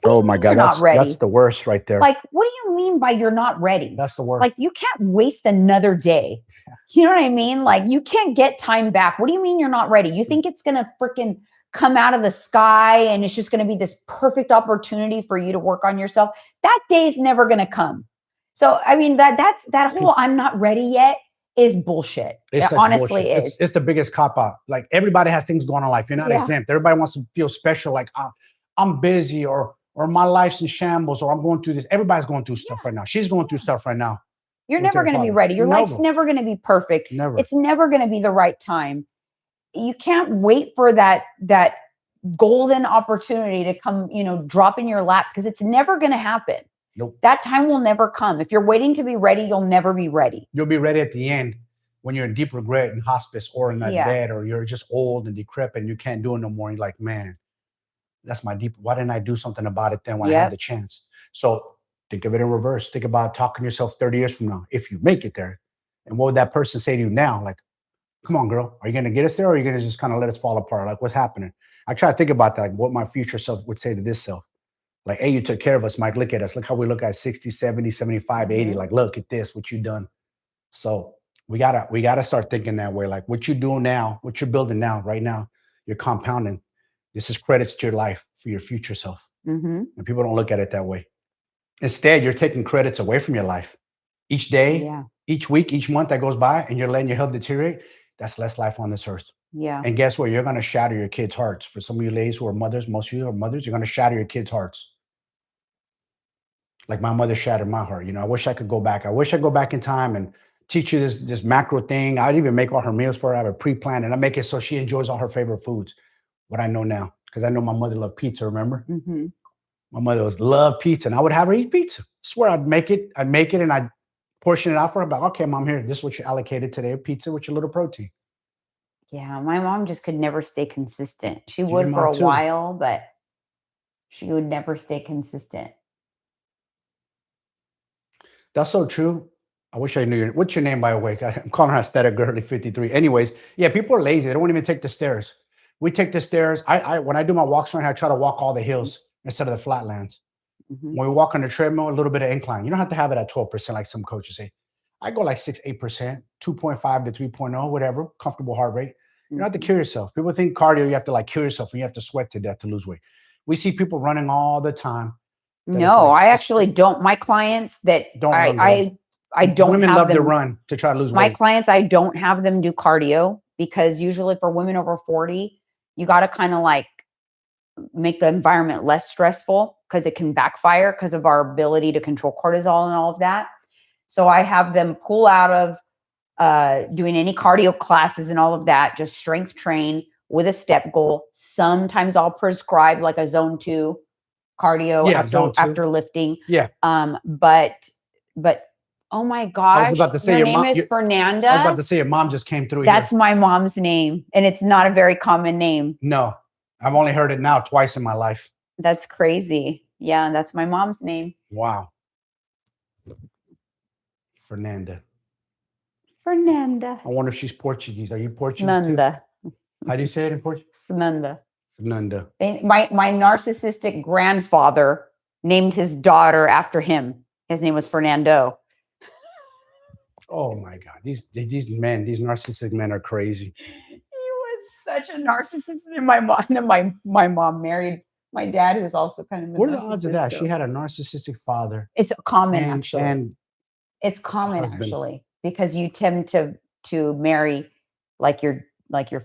What do Oh you my mean God, you're not that's ready? the worst right there. Like, what do you mean by you're not ready? That's the worst. Like, you can't waste another day. You know what I mean? Like, you can't get time back. What do you mean you're not ready? You think it's going to freaking come out of the sky and it's just going to be this perfect opportunity for you to work on yourself? That day's never going to come. So, I mean, that whole I'm not ready yet is bullshit. It honestly bullshit. is. It's the biggest cop out. Like, everybody has things going on in life. You're not exempt. Everybody wants to feel special. Like, I'm busy, or my life's in shambles, or I'm going through this. Everybody's going through stuff right now. She's going through stuff right now. You're never going to be ready. Your life's never going to be perfect. Never. It's never going to be the right time. You can't wait for that golden opportunity to come, drop in your lap, because it's never going to happen. Nope. That time will never come. If you're waiting to be ready, you'll never be ready. You'll be ready at the end when you're in deep regret in hospice or in that bed, or you're just old and decrepit and you can't do it no more. And you're like, man, that's my deep. Why didn't I do something about it then when I had the chance? So think of it in reverse. Think about talking to yourself 30 years from now, if you make it there. And what would that person say to you now? Like, come on, girl, are you going to get us there, or are you going to just kind of let us fall apart? Like, what's happening? I try to think about that, like what my future self would say to this self. Like, hey, you took care of us, Mike. Look at us. Look how we look at 60, 70, 75, 80. Like, look at this, what you done. So we gotta start thinking that way. Like, what you do now, what you're building now, right now, you're compounding. This is credits to your life for your future self. And people don't look at it that way. Instead, you're taking credits away from your life. Each day, each week, each month that goes by, and you're letting your health deteriorate, that's less life on this earth. Yeah. And guess what? You're going to shatter your kids' hearts. For some of you ladies who are mothers, most of you are mothers, you're going to shatter your kids' hearts. Like my mother shattered my heart. I wish I could go back. I wish I could go back in time and teach you this macro thing. I'd even make all her meals for her. I have a pre-planned, and I make it so she enjoys all her favorite foods. What I know now, because I know my mother loved pizza, remember? My mother loved pizza, and I would have her eat pizza. I swear I'd make it, and I'd portion it out for her. But okay, mom, here, this is what you allocated today, pizza with your little protein. Yeah, my mom just could never stay consistent. She would for a while, but she would never stay consistent. That's so true. I wish I knew what's your name, by the way? I'm calling her Aesthetic Girly 53. Anyways, yeah, people are lazy. They don't even take the stairs. We take the stairs. I when I do my walks around here, I try to walk all the hills instead of the flatlands. When we walk on the treadmill, a little bit of incline. You don't have to have it at 12% like some coaches say. I go like 6, 8%, 2.5 to 3.0, whatever, comfortable heart rate. You don't have to kill yourself. People think cardio, you have to kill yourself and you have to sweat to death to lose weight. We see people running all the time. No, I actually don't. My clients that I don't women have love them to run to try to lose weight. My clients, I don't have them do cardio, because usually for women over 40, you got to kind of like make the environment less stressful, because it can backfire because of our ability to control cortisol and all of that. So I have them pull out of doing any cardio classes and all of that, just strength train with a step goal. Sometimes I'll prescribe like a zone 2 cardio after lifting. Yeah. But oh my gosh, I was about to say your name is Fernanda. I was about to say your mom just came through. That's my mom's name, and it's not a very common name. No, I've only heard it now twice in my life. That's crazy. Yeah, that's my mom's name. Wow. Fernanda. Fernanda. I wonder if she's Portuguese. Are you Portuguese Fernanda. too? How do you say it in Portuguese? Fernanda. Fernanda. My narcissistic grandfather named his daughter after him. His name was Fernando. Oh my God. These narcissistic men are crazy. He was such a narcissist. And my mom married my dad, who was also kind of a What are the odds of that? She had a narcissistic father. It's common, actually. And it's common, actually, because you tend to marry like your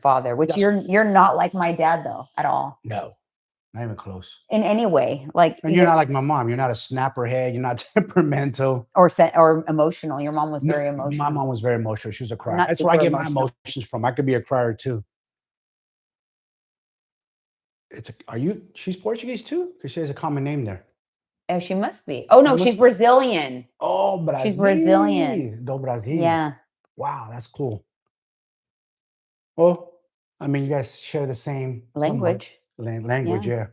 father, which you're not like my dad though at all. No, not even close. In any way, like. And you're not like my mom. You're not a snapper head. You're not temperamental or emotional. Your mom was very emotional. My mom was very emotional. She was a crier. That's where I get my emotions from. I could be a crier too. She's Portuguese too? Because she has a common name there. Oh, she must be. Oh no, she's Brazilian. Oh, Brazil. She's Brazilian. Do Brasil. Yeah. Wow, that's cool. Well, I mean, you guys share the same language. Language, yeah.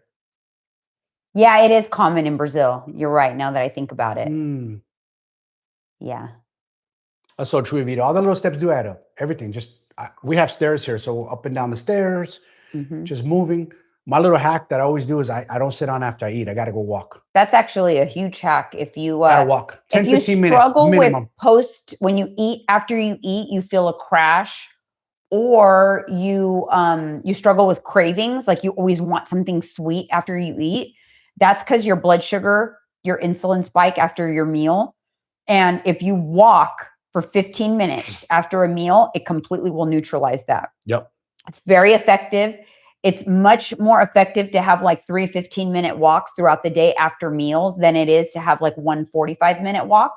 Yeah, it is common in Brazil. You're right. Now that I think about it. Mm, Yeah. that's so true, Evita. All the little steps do add up. Everything. Just we have stairs here, so up and down the stairs, Hmm. just moving. My little hack that I always do is I don't sit down after I eat. I got to go walk. That's actually a huge hack. If you Got to walk 10, if you 15 minutes struggle with minimum. when you eat, after you eat, you feel a crash, or you struggle with cravings, like you always want something sweet after you eat, that's because your blood sugar, your insulin spike after your meal. And if you walk for 15 minutes after a meal, it completely will neutralize that. Yep. It's very effective. It's much more effective to have like 3 15-minute walks throughout the day after meals than it is to have like 1 45-minute walk.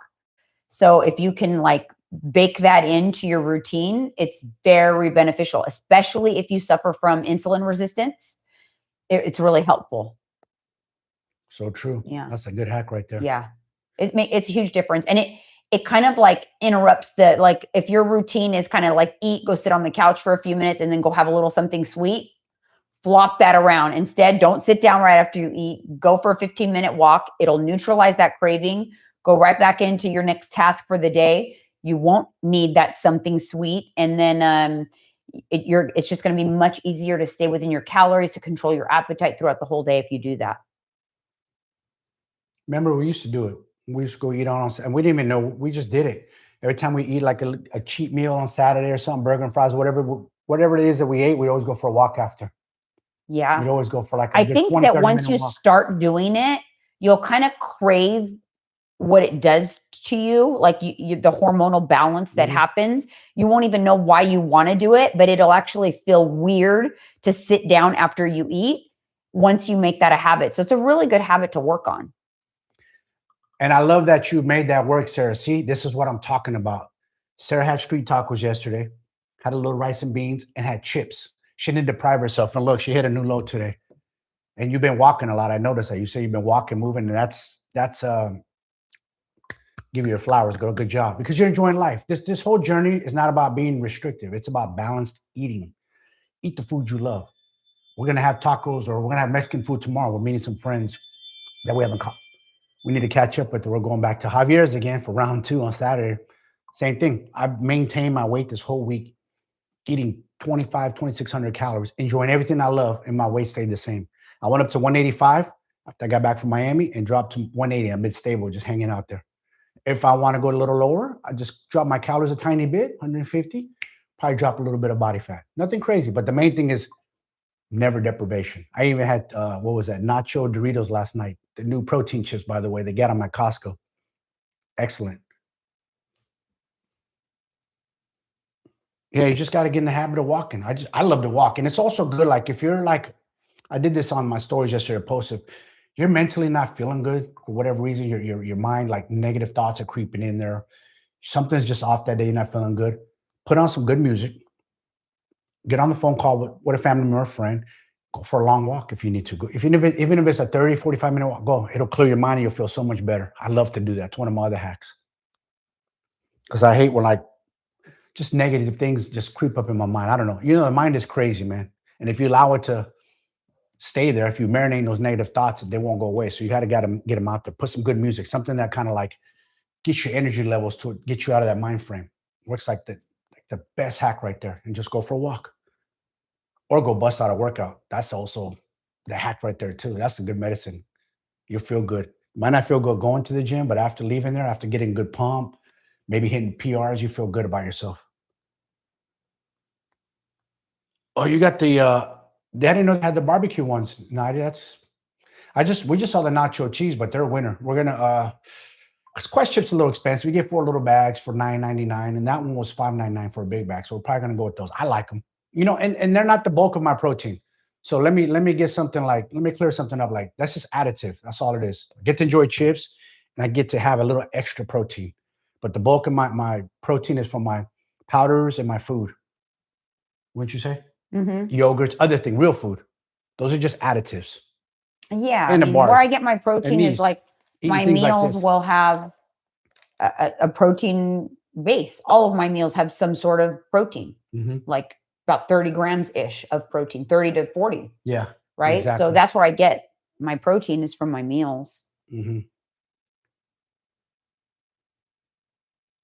So if you can like bake that into your routine, it's very beneficial, especially if you suffer from insulin resistance. It's really helpful. So true. Yeah. That's a good hack right there. Yeah. It's a huge difference. And it kind of like interrupts like if your routine is kind of like eat, go sit on the couch for a few minutes and then go have a little something sweet, flop that around. Instead, don't sit down right after you eat. Go for a 15-minute walk. It'll neutralize that craving. Go right back into your next task for the day. You won't need that something sweet. And then it's just going to be much easier to stay within your calories, to control your appetite throughout the whole day if you do that. Remember, we used to do it. We used to go eat and we didn't even know. We just did it. Every time we eat like a cheat meal on Saturday or something, burger and fries, whatever it is that we ate, we always go for a walk after. Yeah. We'd always go for like I think that once you start doing it, you'll kind of crave what it does to you, like the hormonal balance that happens. You won't even know why you want to do it, but it'll actually feel weird to sit down after you eat once you make that a habit. So it's a really good habit to work on. And I love that you made that work, Sarah. See, this is what I'm talking about. Sarah had street tacos yesterday, had a little rice and beans, and had chips. She didn't deprive herself. And look, she hit a new low today. And you've been walking a lot. I noticed that. You say you've been walking, moving, and that's give you your flowers, girl. Good job. Because you're enjoying life. This whole journey is not about being restrictive. It's about balanced eating. Eat the food you love. We're gonna have tacos, or we're gonna have Mexican food tomorrow. We're meeting some friends that we haven't caught. We need to catch up with. We're going back to Javier's again for round 2 on Saturday. Same thing. I've maintained my weight this whole week, eating 2,600 calories, enjoying everything I love, and my weight stayed the same. I went up to 185 after I got back from Miami and dropped to 180. I'm mid-stable, just hanging out there. If I want to go a little lower, I just drop my calories a tiny bit, 150, probably drop a little bit of body fat. Nothing crazy, but the main thing is never deprivation. I even had, what was that? Nacho Doritos last night. The new protein chips, by the way, they get them at Costco. Excellent. Yeah, you just got to get in the habit of walking. I love to walk. And it's also good. Like if you're like, I did this on my stories yesterday, post, if you're mentally not feeling good for whatever reason, your mind, like negative thoughts are creeping in there. Something's just off that day. You're not feeling good. Put on some good music. Get on the phone call with a family member or friend. Go for a long walk if you need to. Go. Even if it's a 30, 45-minute walk, go. It'll clear your mind and you'll feel so much better. I love to do that. It's one of my other hacks. Because I hate when like just negative things just creep up in my mind. I don't know. You know, the mind is crazy, man. And if you allow it to stay there, if you marinate those negative thoughts, they won't go away. So you got to get them out there. Put some good music, something that kind of like gets your energy levels to get you out of that mind frame. Works like the best hack right there. And just go for a walk. Or go bust out a workout. That's also the hack right there too. That's the good medicine. You'll feel good. Might not feel good going to the gym, but after leaving there, after getting good pump, maybe hitting PRs, you feel good about yourself. Oh, you got the they didn't know they had the barbecue ones. No, we just saw the nacho cheese, but they're a winner. We're gonna Quest Chip's a little expensive. We get 4 little bags for $9.99, and that one was $5.99 for a big bag. So we're probably gonna go with those. I like them. You know, and they're not the bulk of my protein. So let me get something like, let me clear something up. Like that's just additive. That's all it is. I get to enjoy chips and I get to have a little extra protein. But the bulk of my protein is from my powders and my food. Wouldn't you say? Mm-hmm. Yogurts, other thing, real food. Those are just additives. Yeah. I mean, where I get my protein is like my meals will have a protein base. All of my meals have some sort of protein, like about 30 grams ish of protein, 30 to 40. Yeah. Right. Exactly. So that's where I get My protein is from my meals. Mm-hmm.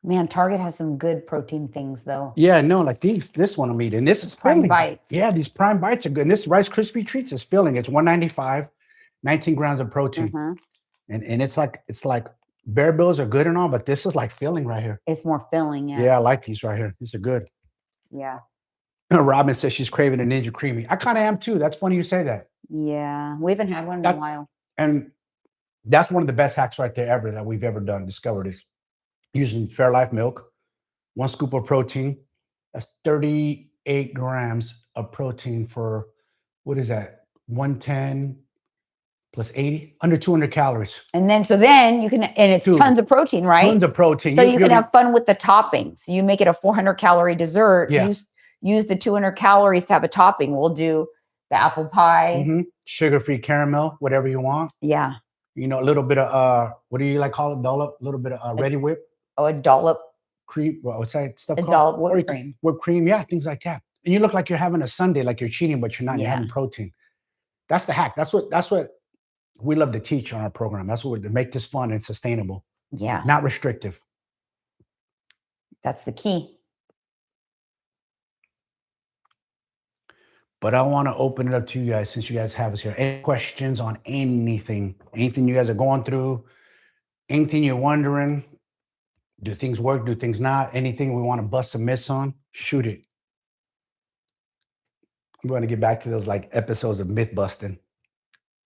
Man, Target has some good protein things though. Yeah, no, like this one I'm eating. This is Prime filling. Bites. Yeah, these Prime Bites are good. And this Rice Krispie Treats is filling. It's 195, 19 grams of protein. Mhm. And it's like Bear Bills are good and all, but this is like filling right here. It's more filling. Yeah, I like these right here. These are good. Yeah. Robin says she's craving a Ninja Creamy. I kind of am too. That's funny you say that. Yeah. We haven't had one in a while. And that's one of the best hacks right there ever that we've ever done. Discovered is using Fairlife milk, 1 scoop of protein. That's 38 grams of protein for, what is that? 110 plus 80, under 200 calories. And then you can, and it's tons of protein, right? Tons of protein. So you can have fun with the toppings. You make it a 400 calorie dessert. Yeah. Use the 200 calories to have a topping. We'll do the apple pie. Mm-hmm. Sugar-free caramel, whatever you want. Yeah. You know, a little bit of, what do you like call it? Dollop? A little bit of Ready Whip. Oh, a dollop. Cream. What's that stuff a called? Dollop whipped cream. Whipped cream. Yeah, things like that. And you look like you're having a sundae, like you're cheating, but you're not. Yeah. You're having protein. That's the hack. That's what we love to teach on our program. That's what to make this fun and sustainable. Yeah. Not restrictive. That's the key. But I want to open it up to you guys since you guys have us here. Any questions on anything you guys are going through, anything you're wondering? Do things work? Do things not? Anything we want to bust a myth on? Shoot it. I'm going to get back to those like episodes of myth busting.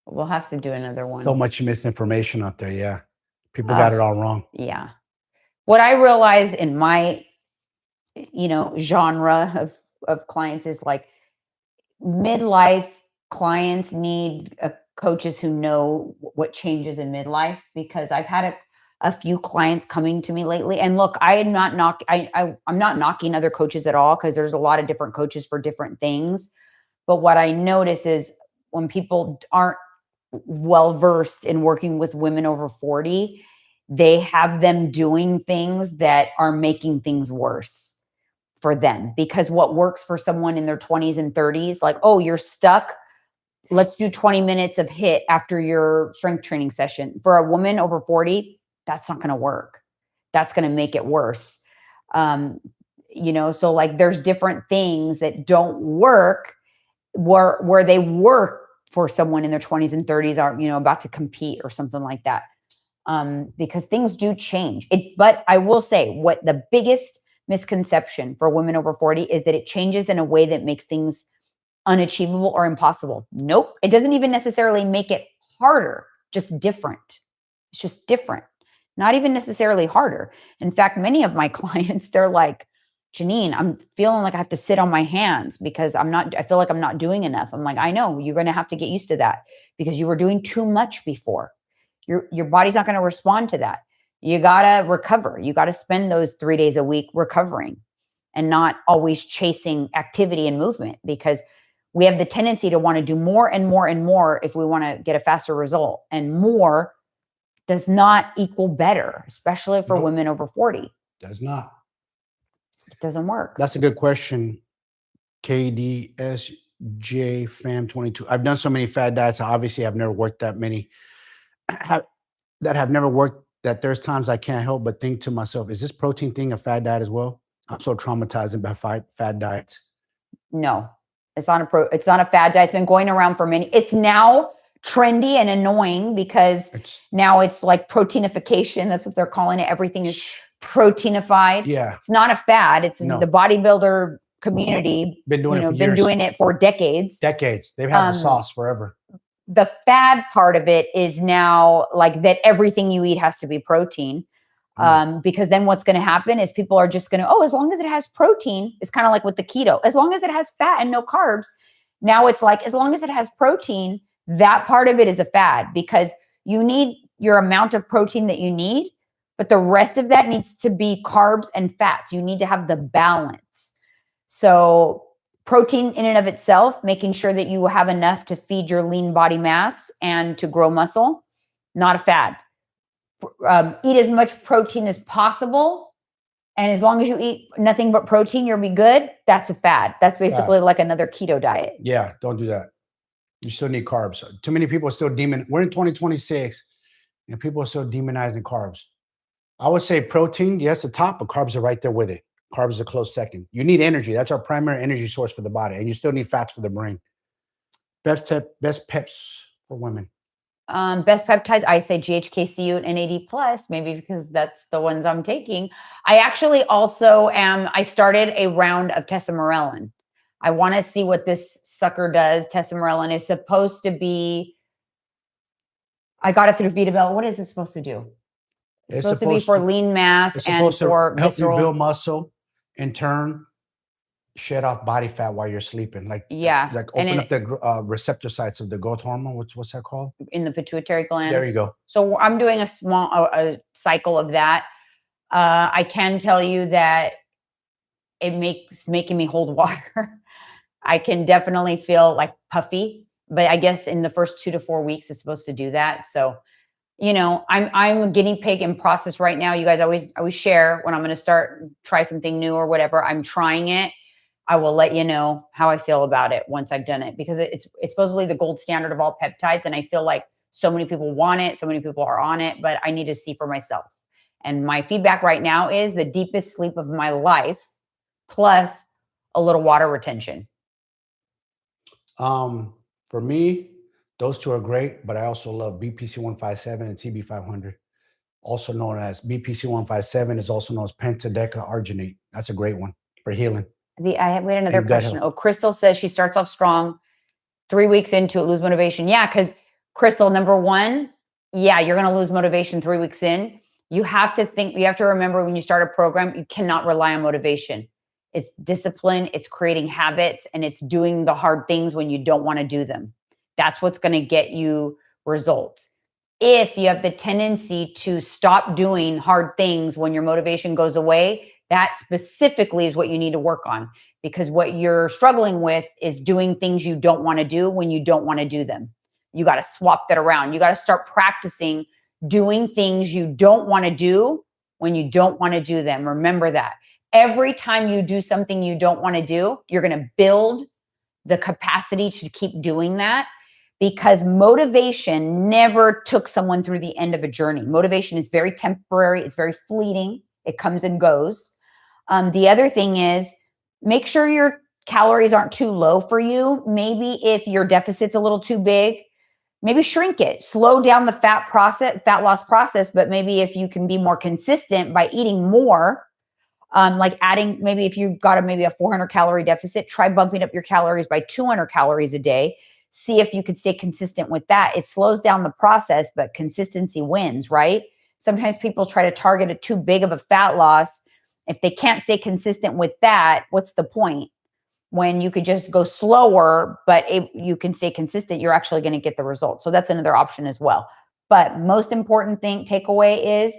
We'll have to do another one. So much misinformation out there. Yeah. People got it all wrong. Yeah. What I realize in my, genre of clients is like midlife clients need coaches who know what changes in midlife, because I've had a few clients coming to me lately. And look, I'm not knocking other coaches at all, because there's a lot of different coaches for different things. But what I notice is when people aren't well-versed in working with women over 40, they have them doing things that are making things worse for them. Because what works for someone in their 20s and 30s, like, oh, you're stuck, let's do 20 minutes of HIIT after your strength training session. For a woman over 40, that's not going to work. That's going to make it worse. So like there's different things that don't work where they work for someone in their 20s and 30s are, about to compete or something like that. Because things do change. But I will say what the biggest misconception for women over 40 is that it changes in a way that makes things unachievable or impossible. Nope. It doesn't even necessarily make it harder, just different. It's just different. Not even necessarily harder. In fact, many of my clients, they're like, Jeanine, I'm feeling like I have to sit on my hands because I feel like I'm not doing enough. I'm like, I know, you're going to have to get used to that because you were doing too much before. Your body's not going to respond to that. You got to recover. You got to spend those 3 days a week recovering and not always chasing activity and movement, because we have the tendency to want to do more and more and more if we want to get a faster result. And more does not equal better, especially for women over 40. Does not. It doesn't work. That's a good question. KDSJ Fam 22. I've done so many fad diets. Obviously, I've never worked that many that have never worked, that there's times I can't help but think to myself, is this protein thing a fad diet as well? I'm so traumatized by fad diets. No, it's not a fad diet. It's been going around for many. It's now trendy and annoying because now it's like proteinification. That's what they're calling it. Everything is proteinified. Yeah. It's not a fad. It's the bodybuilder community been doing it for decades. They've had the sauce forever. The fad part of it is now like that everything you eat has to be protein. Because then what's going to happen is people are just going to, as long as it has protein, it's kind of like with the keto, as long as it has fat and no carbs. Now it's like, as long as it has protein, that part of it is a fad, because you need your amount of protein that you need, but the rest of that needs to be carbs and fats. You need to have the balance. So protein in and of itself, making sure that you have enough to feed your lean body mass and to grow muscle, not a fad. Eat as much protein as possible. And as long as you eat nothing but protein, you'll be good. That's a fad. That's basically like another keto diet. Yeah, don't do that. You still need carbs. Too many people are still we're in 2026 and people are still demonizing carbs. I would say protein, yes, the top, but carbs are right there with it. Carbs are a close second. You need energy. That's our primary energy source for the body. And you still need fats for the brain. Best peps for women. Best peptides, I say GHKCU and NAD plus, maybe because that's the ones I'm taking. I actually also I started a round of tesamorelin. I want to see what this sucker does. Tesamorelin is supposed to be, I got it through VitaBell. What is it supposed to do? It's supposed to be for lean mass and for help visceral. you build muscle, in turn, shed off body fat while you're sleeping. Like open up the receptor sites of the growth hormone. What's that called? In the pituitary gland. There you go. So I'm doing a cycle of that. I can tell you that it making me hold water. I can definitely feel like puffy, but I guess in the first 2 to 4 weeks it's supposed to do that. So, I'm a guinea pig in process right now. You guys always share when I'm going to try something new or whatever. I'm trying it. I will let you know how I feel about it once I've done it, because it's supposedly the gold standard of all peptides. And I feel like so many people want it. So many people are on it, but I need to see for myself. And my feedback right now is the deepest sleep of my life, plus a little water retention. For me, those two are great, but I also love BPC 157 and TB 500. Also known as BPC 157 is also known as pentadecaarginate. That's a great one for healing. We had another question. Oh, Crystal says she starts off strong. 3 weeks into it, lose motivation. Yeah, because Crystal, number one, yeah, you're going to lose motivation 3 weeks in. You have to remember when you start a program, you cannot rely on motivation. It's discipline, it's creating habits, and it's doing the hard things when you don't want to do them. That's what's going to get you results. If you have the tendency to stop doing hard things when your motivation goes away, that specifically is what you need to work on, because what you're struggling with is doing things you don't want to do when you don't want to do them. You got to swap that around. You got to start practicing doing things you don't want to do when you don't want to do them. Remember that. Every time you do something you don't want to do, you're going to build the capacity to keep doing that, because motivation never took someone through the end of a journey. Motivation is very temporary. It's very fleeting. It comes and goes. The other thing is, make sure your calories aren't too low for you. Maybe if your deficit's a little too big, maybe shrink it. Slow down the fat loss process. But maybe if you can be more consistent by eating more, like adding, maybe if you've got maybe a 400 calorie deficit, try bumping up your calories by 200 calories a day. See if you could stay consistent with that. It slows down the process, but consistency wins, right? Sometimes people try to target a too big of a fat loss. If they can't stay consistent with that, what's the point? When you could just go slower, but you can stay consistent, you're actually going to get the results. So that's another option as well. But most important takeaway is,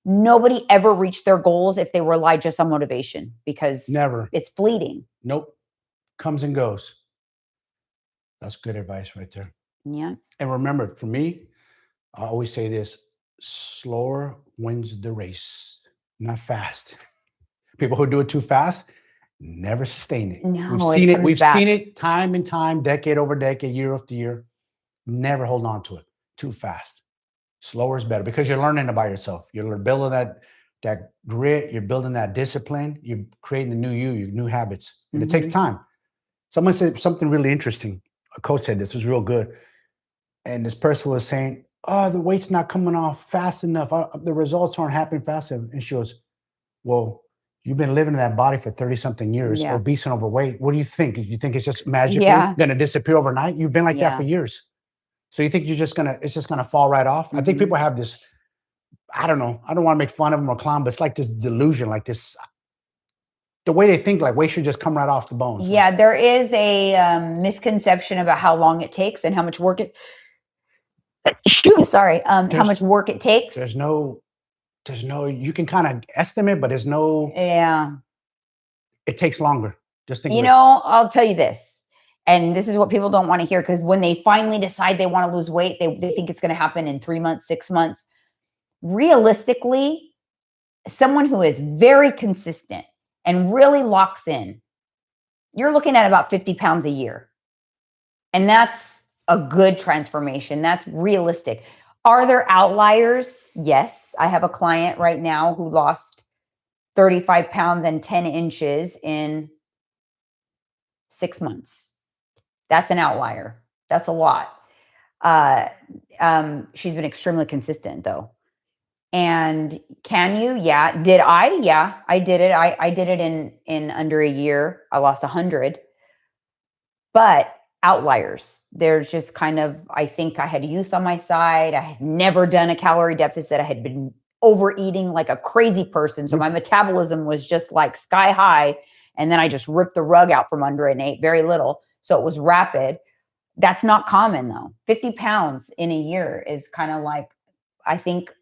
nobody ever reached their goals if they rely just on motivation, because it's fleeting. Nope. Comes and goes. That's good advice right there. Yeah. And remember, for me, I always say this: slower wins the race, not fast. People who do it too fast never sustain it. No, We've seen it time and time, decade over decade, year after year. Never hold on to it too fast. Slower is better, because you're learning about yourself. You're building that grit. You're building that discipline. You're creating the new you, your new habits. And it takes time. Someone said something really interesting. A coach said this was real good. And this person was saying, oh, the weight's not coming off fast enough. The results aren't happening fast enough. And she goes, well, you've been living in that body for 30-something years, obese and overweight. What do you think? You think it's just magically going to disappear overnight? You've been like that for years. So you think it's just gonna fall right off? I think people have this, I don't know, I don't want to make fun of them or clown, but it's like this delusion, like this, the way they think like weight should just come right off the bones. Yeah, there is a misconception about how long it takes and how much work how much work it takes. There's no, you can kind of estimate, but there's no, it takes longer. Just think, I'll tell you this. And this is what people don't want to hear, because when they finally decide they want to lose weight, they think it's going to happen in 3 months, 6 months. Realistically, someone who is very consistent and really locks in, you're looking at about 50 pounds a year. And that's a good transformation. That's realistic. Are there outliers? Yes. I have a client right now who lost 35 pounds and 10 inches in 6 months. That's an outlier. That's a lot. She's been extremely consistent though. And can you? Yeah. Did I? Yeah, I did it. I did it in under a year. I lost 100. But outliers, there's just kind of, I think I had youth on my side. I had never done a calorie deficit. I had been overeating like a crazy person. So my metabolism was just like sky high. And then I just ripped the rug out from under it and ate very little. So it was rapid. That's not common though. 50 pounds in a year is kind of like, I think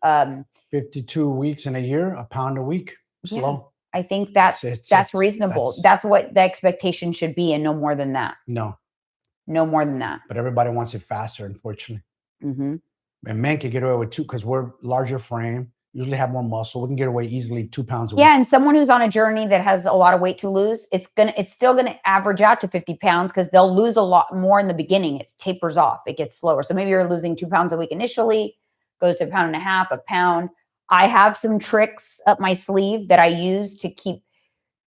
52 weeks in a year, a pound a week. Slow. I think that's reasonable. That's what the expectation should be, and no more than that. No more than that. But everybody wants it faster, unfortunately. Mm-hmm. And men can get away with 2 because we're larger frame, usually have more muscle. We can get away easily 2 pounds a week. Yeah, and someone who's on a journey that has a lot of weight to lose, it's still gonna average out to 50 pounds because they'll lose a lot more in the beginning. It tapers off. It gets slower. So maybe you're losing 2 pounds a week initially, goes to 1.5 pounds, a pound. I have some tricks up my sleeve that I use to keep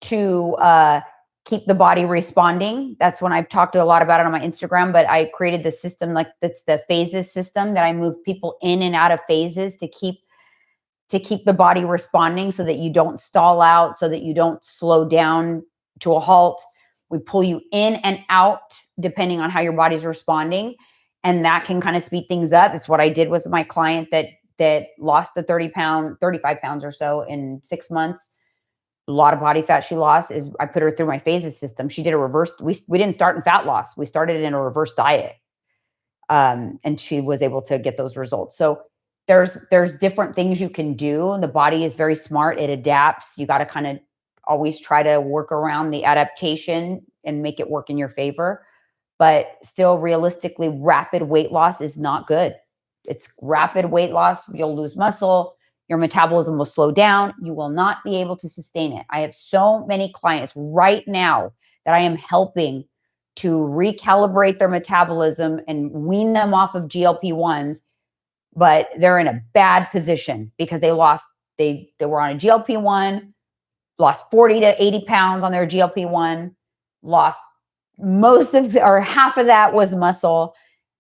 the body responding. That's when I've talked a lot about it on my Instagram, but I created the system, like that's the phases system, that I move people in and out of phases to keep the body responding so that you don't stall out, so that you don't slow down to a halt. We pull you in and out depending on how your body's responding. And that can kind of speed things up. It's what I did with my client that lost the 35 pounds or so in 6 months. A lot of body fat she lost is I put her through my phases system. She did a reverse. We didn't start in fat loss. We started in a reverse diet. And she was able to get those results. So there's different things you can do. The body is very smart. It adapts. You got to kind of always try to work around the adaptation and make it work in your favor. But still, realistically, rapid weight loss is not good. It's rapid weight loss. You'll lose muscle. Your metabolism will slow down. You will not be able to sustain it. I have so many clients right now that I am helping to recalibrate their metabolism and wean them off of GLP-1s, but they're in a bad position because they were on a GLP-1, lost 40 to 80 pounds on their GLP-1, lost half of that was muscle.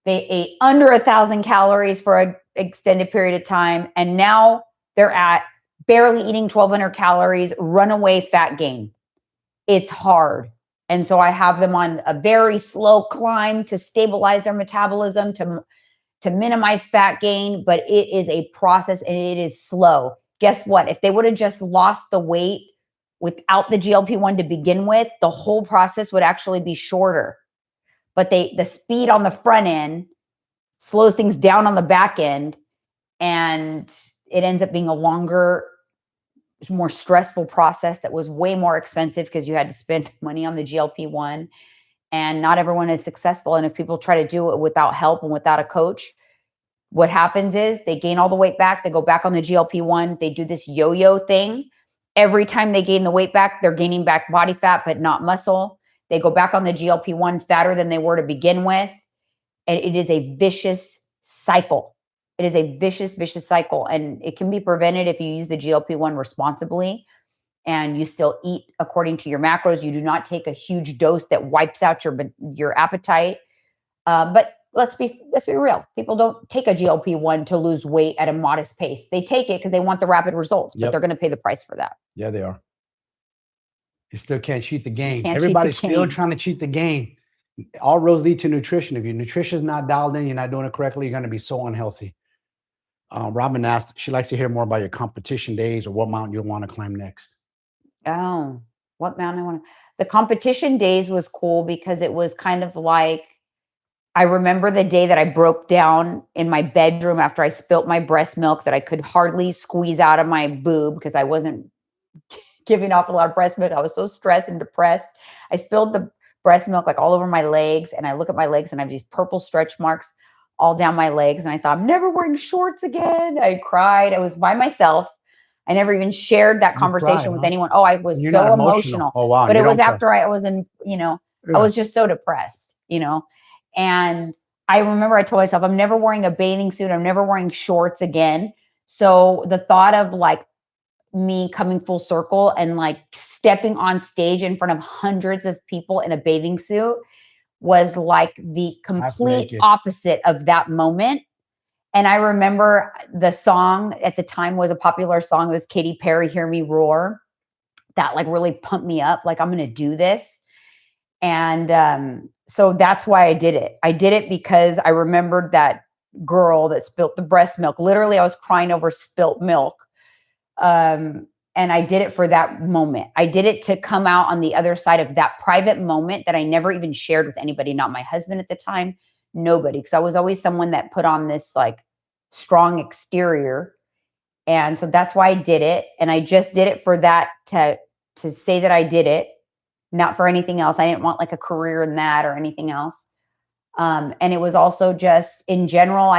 They ate under 1,000 calories for an extended period of time. And now they're at barely eating 1,200 calories, runaway fat gain. It's hard. And so I have them on a very slow climb to stabilize their metabolism, to minimize fat gain. But it is a process and it is slow. Guess what? If they would have just lost the weight without the GLP-1 to begin with, the whole process would actually be shorter. But the speed on the front end slows things down on the back end, and it ends up being a longer, more stressful process that was way more expensive because you had to spend money on the GLP-1, and not everyone is successful. And if people try to do it without help and without a coach, what happens is they gain all the weight back, they go back on the GLP-1, they do this yo-yo thing. Every time they gain the weight back, they're gaining back body fat, but not muscle. They go back on the GLP-1 fatter than they were to begin with. And it is a vicious cycle. It is a vicious, vicious cycle. And it can be prevented if you use the GLP-1 responsibly and you still eat according to your macros. You do not take a huge dose that wipes out your appetite. But let's be real. People don't take a GLP-1 to lose weight at a modest pace. They take it because they want the rapid results, but they're going to pay the price for that. Yeah, they are. You still can't cheat the game. Everybody's still trying to cheat the game. All roads lead to nutrition. If your nutrition is not dialed in, you're not doing it correctly, you're going to be so unhealthy. Robin asked, she likes to hear more about your competition days or what mountain you want to climb next. Oh, what mountain I want to... The competition days was cool because it was kind of like, I remember the day that I broke down in my bedroom after I spilt my breast milk that I could hardly squeeze out of my boob because I wasn't giving off a lot of breast milk. I was so stressed and depressed. I spilled the breast milk like all over my legs, and I look at my legs and I have these purple stretch marks all down my legs. And I thought, I'm never wearing shorts again. I cried. I was by myself. I never even shared that conversation with anyone. Oh, I was so emotional. Oh, wow. But it was after I was in, I was just so depressed, and I remember I told myself, I'm never wearing a bathing suit. I'm never wearing shorts again. So the thought of like me coming full circle and like stepping on stage in front of hundreds of people in a bathing suit was like the complete opposite of that moment. And I remember the song at the time was a popular song. It was Katy Perry, Hear Me Roar. That like really pumped me up. Like, I'm going to do this. And so that's why I did it. I did it because I remembered that girl that spilt the breast milk. Literally, I was crying over spilt milk. And I did it for that moment. I did it to come out on the other side of that private moment that I never even shared with anybody, not my husband at the time, nobody. Because I was always someone that put on this like strong exterior. And so that's why I did it. And I just did it for that, to say that I did it, not for anything else. I didn't want like a career in that or anything else. And it was also just in general,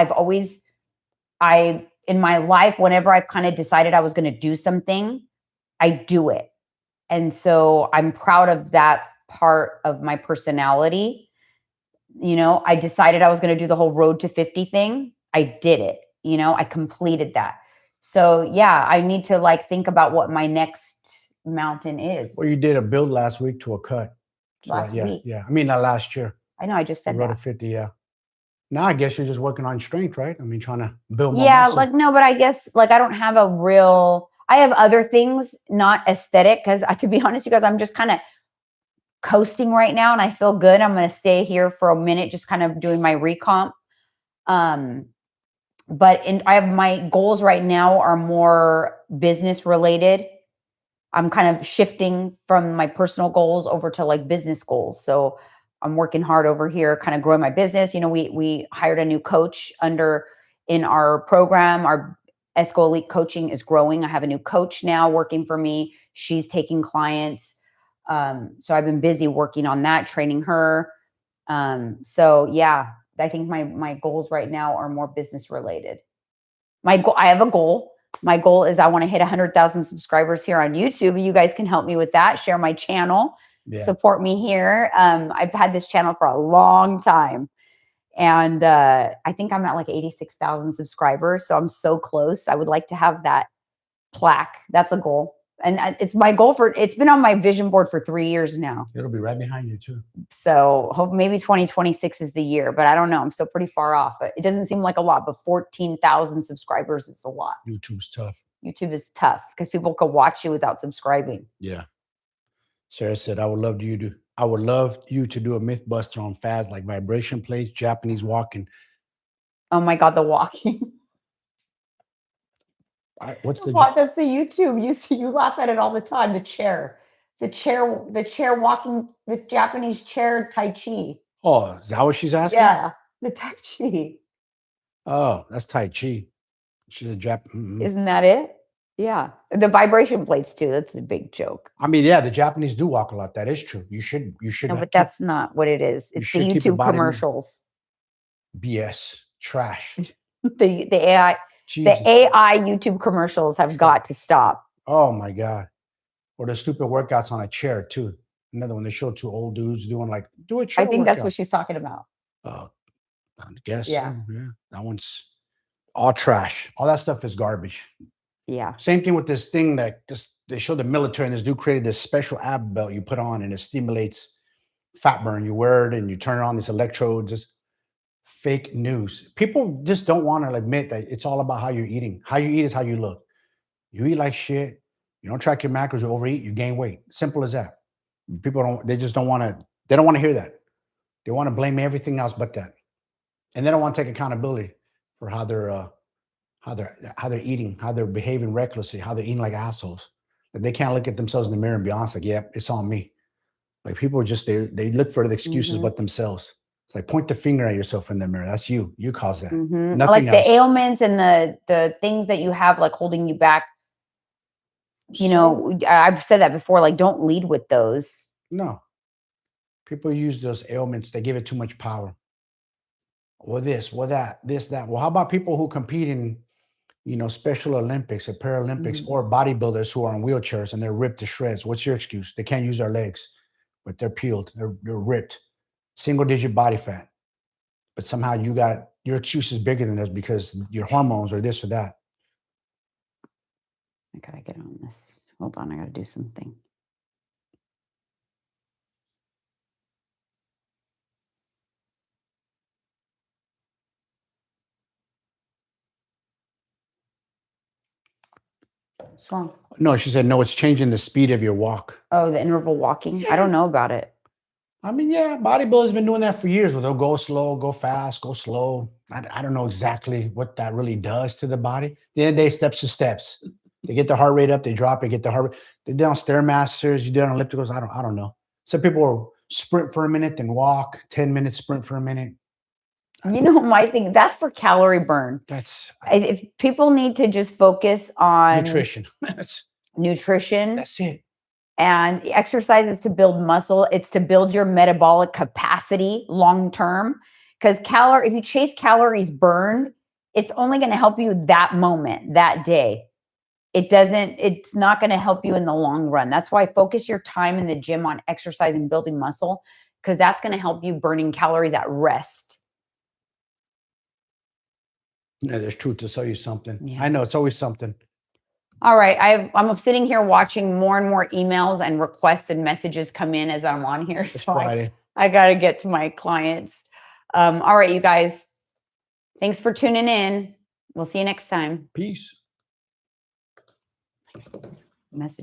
in my life, whenever I've kind of decided I was going to do something, I do it. And so I'm proud of that part of my personality. You know, I decided I was going to do the whole road to 50 thing. I did it. You know, I completed that. So yeah, I need to like think about what my next mountain is. Well, you did a build last week to a cut. So last week. Yeah. I mean, not last year. I know. I just said road that. to 50. Yeah. Now I guess you're just working on strength, right? I mean, trying to build more Yeah, muscle. like no, but I guess like I don't have I have other things, not aesthetic, because to be honest, you guys, I'm just kind of coasting right now and I feel good. I'm going to stay here for a minute, just kind of doing my recomp. But I have my goals right now are more business related. I'm kind of shifting from my personal goals over to like business goals. So I'm working hard over here, kind of growing my business. You know, we hired a new coach in our program. Our Esco Elite coaching is growing. I have a new coach now working for me. She's taking clients. So I've been busy working on that, training her. So yeah, I think my goals right now are more business related. I have a goal. My goal is I want to hit 100,000 subscribers here on YouTube. You guys can help me with that. Share my channel, support me here. I've had this channel for a long time. And I think I'm at like 86,000 subscribers. So I'm so close. I would like to have that plaque. That's a goal. And it's my goal it's been on my vision board for 3 years now. It'll be right behind you too. So hope maybe 2026 is the year, but I don't know. I'm still pretty far off. It doesn't seem like a lot, but 14,000 subscribers is a lot. YouTube's tough. YouTube is tough because people could watch you without subscribing. Yeah. Sarah said, I would love you to do a myth buster on fads like vibration plates, Japanese walking. Oh my God, the walking. What's the that's the YouTube. You laugh at it all the time. The chair walking, the Japanese chair Tai Chi. Oh, is that what she's asking? Yeah, the Tai Chi. Oh, that's Tai Chi. She's a Japanese. Isn't that it? Yeah, the vibration plates too. That's a big joke. I mean, yeah, the Japanese do walk a lot. That is true. You should. No, but that's not what it is. It's the YouTube commercials. BS, trash. the AI. Jesus. The AI YouTube commercials have got to stop. Oh my God. Or the stupid workouts on a chair too. Another one, they show two old dudes doing like, do a chair I think that's what she's talking about. I guess. Yeah. So, yeah. That one's all trash. All that stuff is garbage. Yeah. Same thing with this thing that they show the military, and this dude created this special ab belt you put on and it stimulates fat burn. You wear it and you turn on these electrodes. It's fake news. People just don't want to admit that it's all about how you're eating. How you eat is how you look. You eat like shit. You don't track your macros, you overeat, you gain weight. Simple as that. People don't want to hear that. They want to blame everything else but that. And they don't want to take accountability for how they're eating, how they're behaving recklessly, how they're eating like assholes. Like they can't look at themselves in the mirror and be honest, like, yeah, it's on me. Like people are just, they look for the excuses but themselves. It's like point the finger at yourself in the mirror. That's you. You caused that. Nothing like else. The ailments and the things that you have like holding you back. You know, I've said that before, like don't lead with those. No. People use those ailments. They give it too much power. Or this, or that, this, that. Well, how about people who compete in, Special Olympics or Paralympics or bodybuilders who are on wheelchairs and they're ripped to shreds? What's your excuse? They can't use their legs, but they're peeled. They're ripped. Single digit body fat. but somehow your excuse is bigger than us because your hormones or this or that. I gotta get on this. Hold on, I gotta do something. What's wrong? No, she said, no, it's changing the speed of your walk. Oh, the interval walking? I don't know about it. I mean, yeah, bodybuilders been doing that for years where they'll go slow, go fast, go slow. I don't know exactly what that really does to the body. At the end of the day, steps to steps. They get the heart rate up, they drop it, get the heart rate. They do on Stairmasters, you do it on ellipticals. I don't know. Some people will sprint for a minute, then walk, 10 minutes, sprint for a minute. You know, my thing, that's for calorie burn. If people need to just focus on nutrition. nutrition. That's it. And exercise is to build muscle. It's to build your metabolic capacity long term. Because if you chase calories burned, it's only going to help you that moment, that day. It's not going to help you in the long run. That's why focus your time in the gym on exercise and building muscle, because that's going to help you burning calories at rest. Yeah, there's truth to tell you something. Yeah. I know it's always something. All right. I'm sitting here watching more and more emails and requests and messages come in as I'm on here. It's So Friday. I got to get to my clients. All right, you guys. Thanks for tuning in. We'll see you next time. Peace. Message.